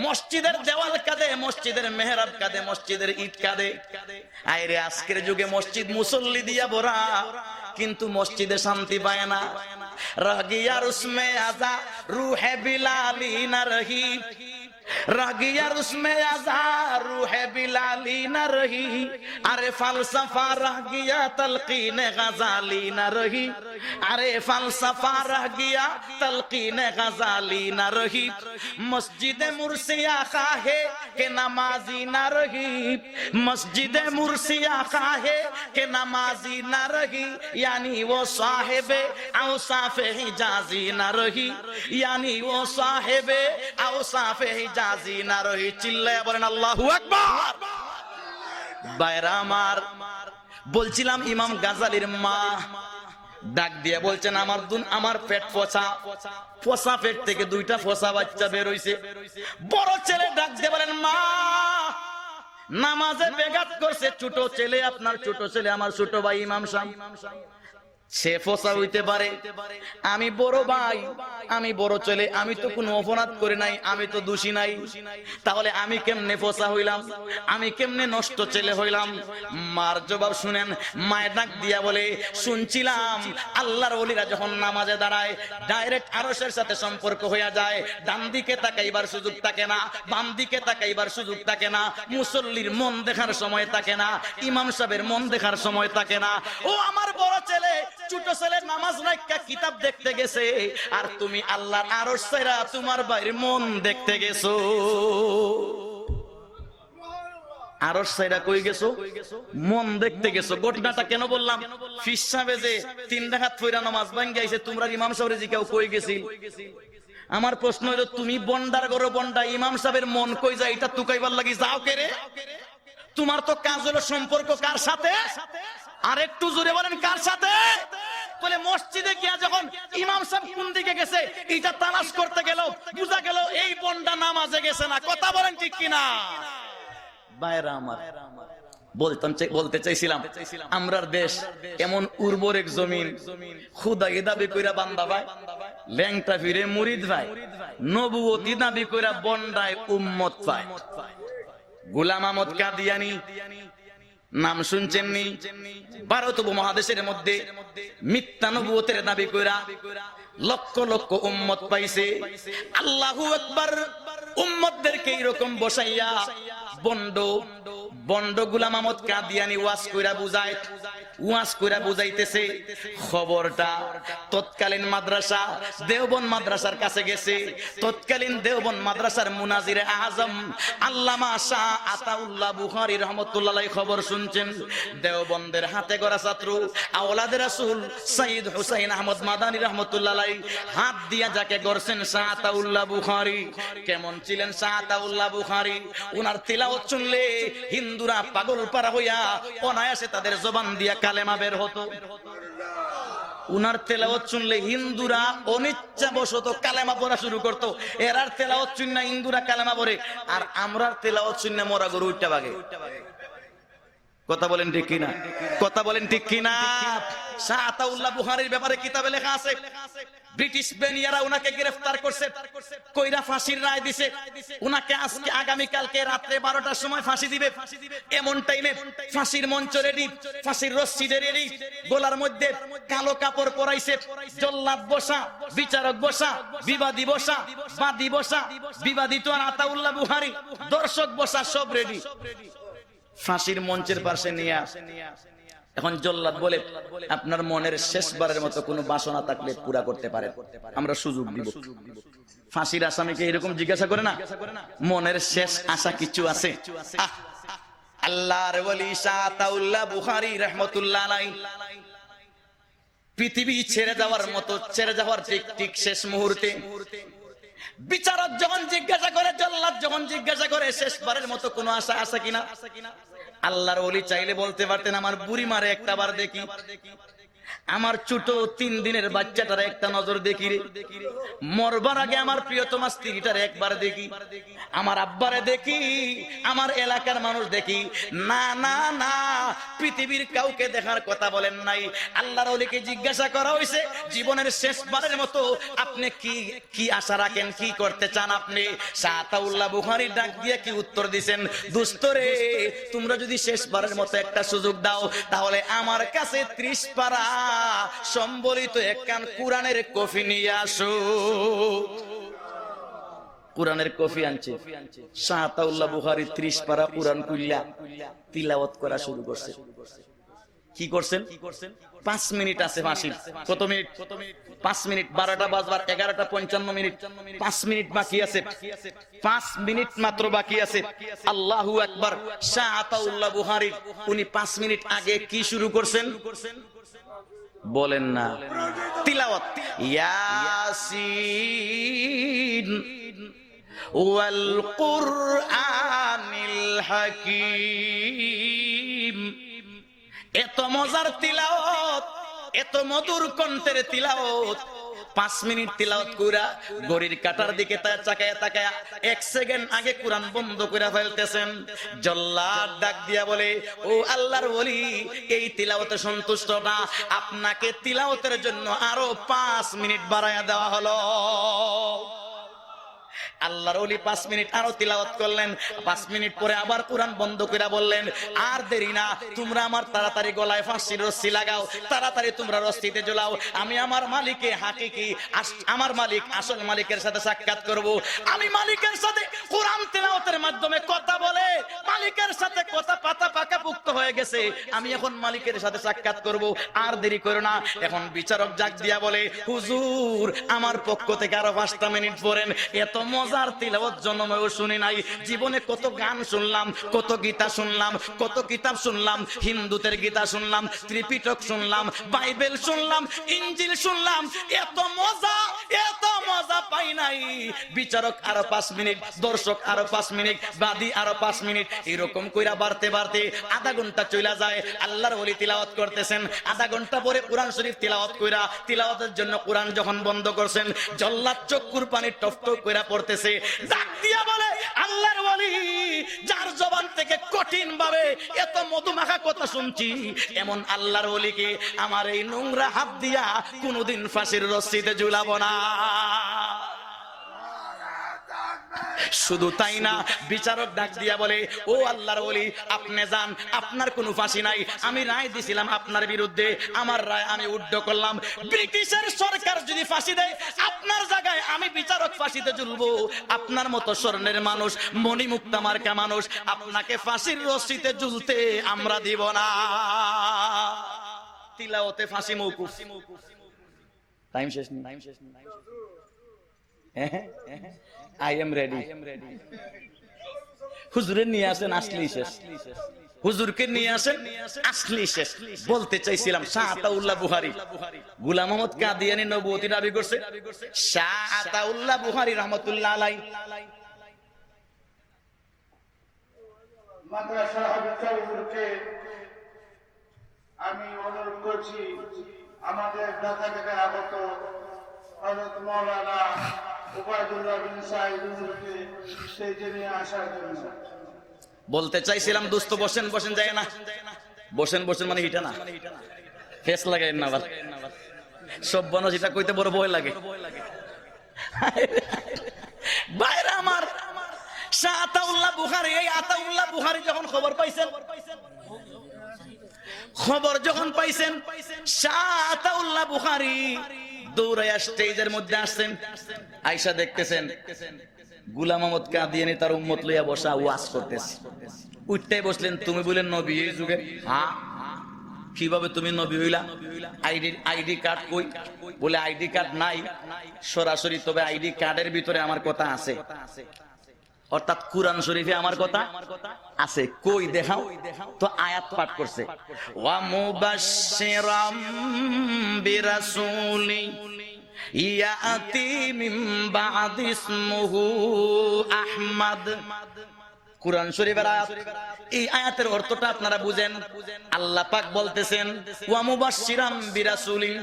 মসজিদের দেওয়াল কাঁদে, মসজিদের মেহরাব কাঁদে, মসজিদের ইট কাঁদে। আইরে আজকের যুগে মসজিদ মুসল্লি দিয়া ভরা, কিন্তু মসজিদে শান্তি পায় না। रह गया उसमें आजा रूह बिलाली न रही, रह गया उसमें आजा रूह बिलाली न रही, अरे फलसफा रह गया तलकीन गजाली न रही, अरे फलसफा रह गया तलकीन गजाली न रही, मस्जिद मुर्सिया खाहे के नमाजी न रही, मस्जिद मुर्सिया खाहे के नमाजी न रही, यानी वो साहिबे औसाफे हिजाजी न रही, यानी वो साहिबे औसाफे हिजाजी न रही। चिल्लाया बोलेन আল্লাহু আকবার। বাইরা আমার, বলছিলাম ইমাম গাজালির মা ডাক দিয়ে বলছেন, আমার পেট পচা, পচা পেট থেকে দুইটা পচা বাচ্চা বের হইছে। বড় ছেলে ডাক দিয়ে বলেন, মা নামাজে বেঘাত করছে ছোট ছেলে, আপনার ছোট ছেলে, আমার ছোট ভাই ইমাম সাহেব। সে ফসা হইতে পারে, আমি বড় ভাই, আমি বড় ছেলে, আমি তো কোনো অপরাধ করে নাই, আমি তো দোষী নাই, তাহলে আমি কেমনে ফসা হইলাম, আমি কেমনে নষ্ট ছেলে হইলাম? মার জবাব শুনেন, মায়ের ডাক দিয়া বলে, শুনছিলাম আল্লাহর ওলিরা যখন নামাজে দাঁড়ায় ডাইরেক্ট আরশের সাথে সম্পর্ক হইয়া যায়, ডান দিকে তাকাইবার সুযোগ থাকে না, বাম দিকে তাকাইবার সুযোগ থাকে না, মুসল্লির মন দেখার সময় থাকে না, ইমাম সাহেবের মন দেখার সময় থাকে না। ও আমার বড় ছেলে, ছোট ছেলে নামাজ রাখা কিতাব দেখতে গেছে, আর তুমি আল্লাহর আরশ ছাইরা তোমার ভাইয়ের মন দেখতে গেছো। আরশ ছাইরা কই গেছো? মন দেখতে গেছো। ঘটনাটা কেন বললাম? ফিস সাহেবে যে 3 রাকাত পড়া নামাজ ভাঙ্গি আইছে, তোমরা ইমাম সাহেবের জিকাও কই গেছিল? আমার প্রশ্ন হলো, তুমি বন্ডার গরো বন্ডা, ইমাম সাহেবের মন কই যায় এটা তুকাইবার লাগি যাও কে রে? তোমার তো কাজ হলো সম্পর্ক কার সাথে? আর একটু জোরে বলেন, কার সাথে? বলে মসজিদে গিয়া যখন ইমাম সাহেব কোন দিকে গেছে এটা তালাশ করতে গেল, বুঝা গেল এই বন্ডা নামাজে গেছে না। কথা বলেন ঠিক কিনা? ভাইরা আমার, বলতে চাইছিলাম আমরার দেশ এমন উর্বর এক জমিন, খুদাই দাবি কইরা বান্দা ভাই, ল্যাংটা ফিরে মুরিদ ভাই, নবুয়তি দাবি কইরা বন্ডায় উম্মত পায়। গোলাম আহমদ কাদিয়ানী নাম শুনছেন নি? ভারত উপমহাদেশের মধ্যে মিথ্যা নবুয়তের দাবি কইরা লক্ষ লক্ষ উম্মত পাইছে। আল্লাহু আকবার। উম্মতদেরকে এরকম বসাইয়া বন্ড গোলাম আহমদ কাদিয়ানী ওয়াজ কইরা বুঝাইতেছে। খবরটা তৎকালীন মাদ্রাসা দেওবন্দ মাদ্রাসার কাছে গেছে। তৎকালীন দেওবন্দ মাদ্রাসার মুনাজিরে আজম আল্লামা শাহ আতাউল্লাহ বুখারী রহমাতুল্লাহ আলাইহি খবর শুনছেন। দেওবন্দের হাতে গড়া ছাত্র আওলাদে রাসূল সাইয়্যিদ হুসাইন আহমদ মাদানী রহমাতুল্লাহ আলাইহি হাত দিয়া যাকে গড়ছেন শাহ আতাউল্লাহ বুখারী। কেমন ছিলেন শাহ আতাউল্লাহ বুখারী? উনার তিলাওয়াত শুনলে হিন্দুরা পাগল পারা হইয়া অনায়াসে তাদের জবান দিয়া কালেমা বের হতো। উনার তেলাওয়াত শুনলে হিন্দুরা অনিচ্ছাবশত কালেমা পড়া শুরু করতো। এরার তেলাওয়াত শুননা হিন্দুরা কালেমা পড়ে, আর আমরার তেলাওয়াত শুননা মোরা গরু উঠটা ভাগে। কথা বলেন ঠিক কিনা? কথা বলেন ঠিক কিনা? শাহ আতাউল্লাহ বুখারীর ব্যাপারে কিতাবে লেখা আছে, ব্রিটিশ বেনিয়ারা উনাকে গ্রেফতার করছে, কইরা ফাঁসির রায় দিছে। উনাকে আজকে আগামী কালকে রাতে 12টার সময় ফাঁসি দিবে। এমন টাইমে ফাঁসির মঞ্চ রেডি, ফাঁসির রশি রেডি, গলার মধ্যে কালো কাপড় পরাইছে, জল্লাদ বসা, বিচারক বসা, বিবাদী বসা, বাদী বসা, বিবাদী তো আর আতাউল্লাহ বুখারী, দর্শক বসা, সব রেডি। ফাঁসির মঞ্চের পাশে নিয়ে এখন জল্লাদ বলে, আপনার মনের শেষবারের মতো কোনো বাসনা থাকলে পুরা করতে পারেন, আমরা সুযোগ দিব। ফাঁসির আসামিকে এরকম জিজ্ঞাসা করে না, মনের শেষ আশা কিছু আছে? আল্লাহর ওলি শাহ আতাউল্লাহ বুখারী রাহমাতুল্লাহ আলাইহি পৃথিবী ছেড়ে যাওয়ার ঠিক শেষ মুহূর্তে বিচারক যখন জিজ্ঞাসা করে, জল্লাদ যখন জিজ্ঞাসা করে, শেষবারের মতো কোনো আশা আছে কিনা? আল্লাহর ওলি চাইলে বলতে পারতেন, আমার বুড়ি মারে একটা বার দেখি, আমার ছোট 3 দিনের বাচ্চাটার একটা নজর দেখি রে, মরবার আগে আমার প্রিয়তমা স্ত্রীটার একবার দেখি, আমার আব্বারে দেখি, আমার এলাকার মানুষ দেখি। না না না, পৃথিবীর কাউকে দেখার কথা বলেন নাই। আল্লাহর ওলিকে জিজ্ঞাসা করা হয়েছে, জীবনের শেষবারের মতো আপনি কি আশা রাখেন, কি করতে চান আপনি? শাহ আতাউল্লাহ বুখারী ডাক দিয়ে কি উত্তর দিবেন? দোস্তরে, তোমরা যদি শেষবারের মতো একটা সুযোগ দাও, তাহলে আমার কাছে 30 পারা সম্বলিত একখান কোরআনের কফি নিয়ে আসো। কোরআনের কফি আনছে। শাহ আতাউল্লাহ বুখারী 30 পারা কোরআন কুল্লা তিলাওয়াত করা শুরু করছে। কি করছেন? 5 মিনিট আছে ফাঁসির। কত মিনিট? 5 মিনিট। 12টা বাজবার 11টা 55 মিনিট, 5 মিনিট বাকি আছে, 5 মিনিট মাত্র বাকি আছে। আল্লাহু আকবার। শাহ আতাউল্লাহ বুখারী উনি 5 মিনিট আগে কি শুরু করছেন বলেন না? তিলাওয়াত। ইয়াসিন ওয়াল কুরআনিল হাকীম। এত মজার তিলাওয়াত, এত মধুর কণ্ঠের তিলাওয়াত 5 মিনিট তিলাওয়াত কইরা ঘড়ির কাঁটার দিকে তাকায়া তাকায়া 1 সেকেন্ড আগে কোরআন বন্ধ করে ফেলতেছেন। জল্লাদ ডাক দিয়া বলে, ও আল্লাহর ওলি, এই তিলাওয়াতে সন্তুষ্ট না, আপনাকে তিলাওয়াতের জন্য আরো 5 মিনিট বাড়ায়া দেওয়া হলো। আল্লাহর ওলি 5 মিনিট আরো তিলাওয়াত করলেন। 5 মিনিট পরে আবার কোরআন বন্ধ করে বললেন, আর দেরি না, তোমরা আমার তাড়াতাড়ি গলায় ফাঁসির রশি লাগাও, তাড়াতাড়ি তোমরা রশিতে ঝোলাও, আমি আমার মালিকে হাকিকি, আমার মালিক আসল মালিকের সাথে সাক্ষাৎ করব। আমি মালিকের সাথে কোরআন তিলাওয়াতের মাধ্যমে কথা বলে মালিকের সাথে কথা পাকাপোক্ত হয়ে গেছে, আমি এখন মালিকের সাথে সাক্ষাৎ করব, আর দেরি করো না। এখন বিচারক জাগ দিয়া বলে, হুজুর, আমার পক্ষ থেকে আরো 5টা মিনিট পড়েন। এত মজার তিলাওয়াত জন্মেও শুনি নাই। জীবনে কত গান শুনলাম, কত গীতা শুনলাম, কত কিতাব শুনলাম, হিন্দুদের গীতা শুনলাম, ত্রিপিটক শুনলাম, বাইবেল শুনলাম, ইঞ্জিল শুনলাম, এত মজা পাই নাই। বিচারক আরো 5 মিনিট, দর্শক আরো 5 মিনিট, বাদী আরো 5 মিনিট, এরকম কইরা বাড়তে বাড়তে আধা ঘন্টা চলে যায়। আল্লাহর ওলি তিলাওয়াত করতেছেন। আধা ঘন্টা পরে কোরআন শরীফ তিলাওয়াত কইরা তিলাওয়াতের জন্য কোরআন যখন বন্ধ করছেন, জল্লাদ চক্ষুর পানি টপটপ কইরা পড়তেছে। ডাক দিয়া বলে, আল্লাহর ওলি, যার জবান থেকে কঠিন ভাবে এত মধুমাখা কথা শুনছি, এমন আল্লাহর ওলিকে আমার এই নোংরা হাত দিয়া কোনোদিন ফাঁসির রশিতে ঝুলাবো না। শুধু তাই না, বিচারক ডাক দিয়া বলে, ও আল্লাহর ওলি, আপনি যান, আপনার কোনো ফাঁসি নাই। আমি রায় দিছিলাম আপনার বিরুদ্ধে, আমার রায় আমি উদ্ধ করলাম। ব্রিটিশের সরকার যদি ফাঁসি দেয়, আপনার জায়গায় আমি বিচারক ফাঁসিতে ঝুলবো। আপনার মতো স্বর্ণের মানুষ, মণিমুক্তা মার্কা মানুষ, আপনাকে ফাঁসির রশিতে ঝুলতে আমরা দিব না। তিলাওয়াতে ফাঁসি মওকুফ। টাইম শেষ নেই। I am ready. হুজুরের নিয়ে আসেন, আসলেই শেষ। হুজুরকে নিয়ে আসেন, আসলেই শেষ। বলতে চাইছিলাম, শাহ আতাউল্লাহ বুখারী, গোলাম মোহাম্মদ কাদিয়ানী নবুয়তি দাবি করছে। শাহ আতাউল্লাহ বুখারী রাহমাতুল্লাহ আলাইহি মাদ্রাসা হুজুরকে আমি অনুরোধ করছি, আমাদের ঢাকা থেকে আগত হযরত মাওলানা উবাইদুল্লাহ বিন সাঈদ হুজুরকে স্টেজে নিয়ে আসার জন্য। বলতে চাইছিলাম, দোস্ত বসেন বসেন, যায় না, বসেন বসেন মানে হিটা না, ফেস লাগাই না, আবার সব বনো যেটা কইতে বড় ভয় লাগে। বাইরে আমার শাহ আতাউল্লাহ বুখারী, এই আতাউল্লাহ বুখারী যখন খবর পাইছেন, শাহ আতাউল্লাহ বুখারী দৌড়াইয়া স্টেজের মধ্যে আসছেন। আয়েশা দেখতেছেন গোলাম মোহাম্মদ কাদিয়ানী তার উম্মত লইয়া বসা ওয়াজ করতেছে। উঠতেই বসলেন, তুমি বলেন নবী এই যুগে? হ্যাঁ। কিভাবে তুমি নবী হইলা? আইডি কার্ড কই? বলে আইডি কার্ড নাই সরাসরি, তবে আইডি কার্ডের ভিতরে আমার কথা আছে, অর্থাৎ কুরআন শরীফে আমার কথা আছে। কই দেখাও তো। আয়াত পাঠ করছে, ওয়া মুবাশশিরাম বিরাসূলি ইয়াতি মিন বা'দি ইসমুহু আহমদ। কুরআন শরীফের আয়াত। এই আয়াতের অর্থটা আপনারা বুঝেন। আল্লাহ পাক বলতেছেন, ওয়া মুবাশশিরাম বিরাসূলিন,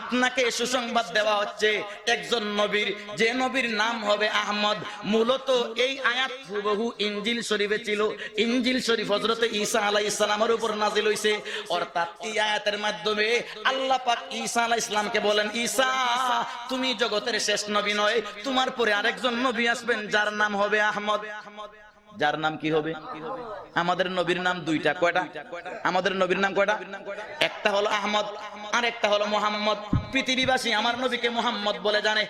আপনাকে সুসংবাদ দেওয়া হচ্ছে একজন নবীর, যে নবীর নাম হবে আহমদ। মূলত এই আয়াত হুবহু ইনজিল শরীফে ছিল। ইনজিল শরীফ হযরত ঈসা আলাইহিস সালামের উপর নাযিল হইছে। অর্থাৎ এই আয়াতের মাধ্যমে আল্লাহ পাক ঈসা আলাইহিস সালামকে বলেন, ঈসা, তুমি জগতের শেষ নবী নয়, তোমার পরে আরেকজন নবী আসবেন যার নাম হবে আহমদ। যার নাম কি হবে? আমাদের নবীর নাম দুইটা। কয়টা? আমাদের নবীর নাম কয়টা? একটা হলো আহমদ, আর একটা হলো মুহাম্মদ। পৃথিবীবাসী আমার নবীকে মুহাম্মদ বলে জানে,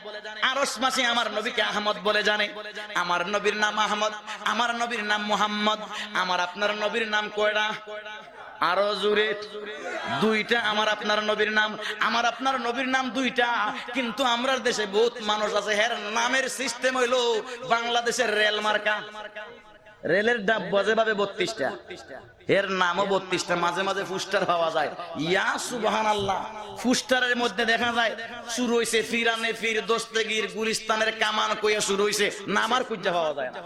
আরশবাসী আমার নবীকে আহমদ বলে জানে। আমার নবীর নাম আহমদ, আমার নবীর নাম মুহাম্মদ। আমার আপনার নবীর নাম কয়টা? আরো জোরে। দুইটা। আমার আপনার নবীর নাম, আমার আপনার নবীর নাম দুইটা। কিন্তু আমরার দেশে বহুত মানুষ আছে, হের নামের সিস্টেম হইলো বাংলাদেশের রেল মার্কা। রেলের ডাব্বা যেভাবে 32টা, এর নামও 32টা। মাঝে মাঝে ফুস্টার পাওয়া যায়। ইয়া সুবহানাল্লাহ। ফুস্টারের মধ্যে দেখা যায় শুরু হইছে ফিরানে ফির, দস্তগীর, গুলিস্তানের কামান কইয়া শুরু হইছে, নাম আর খুঁজে পাওয়া যায় না।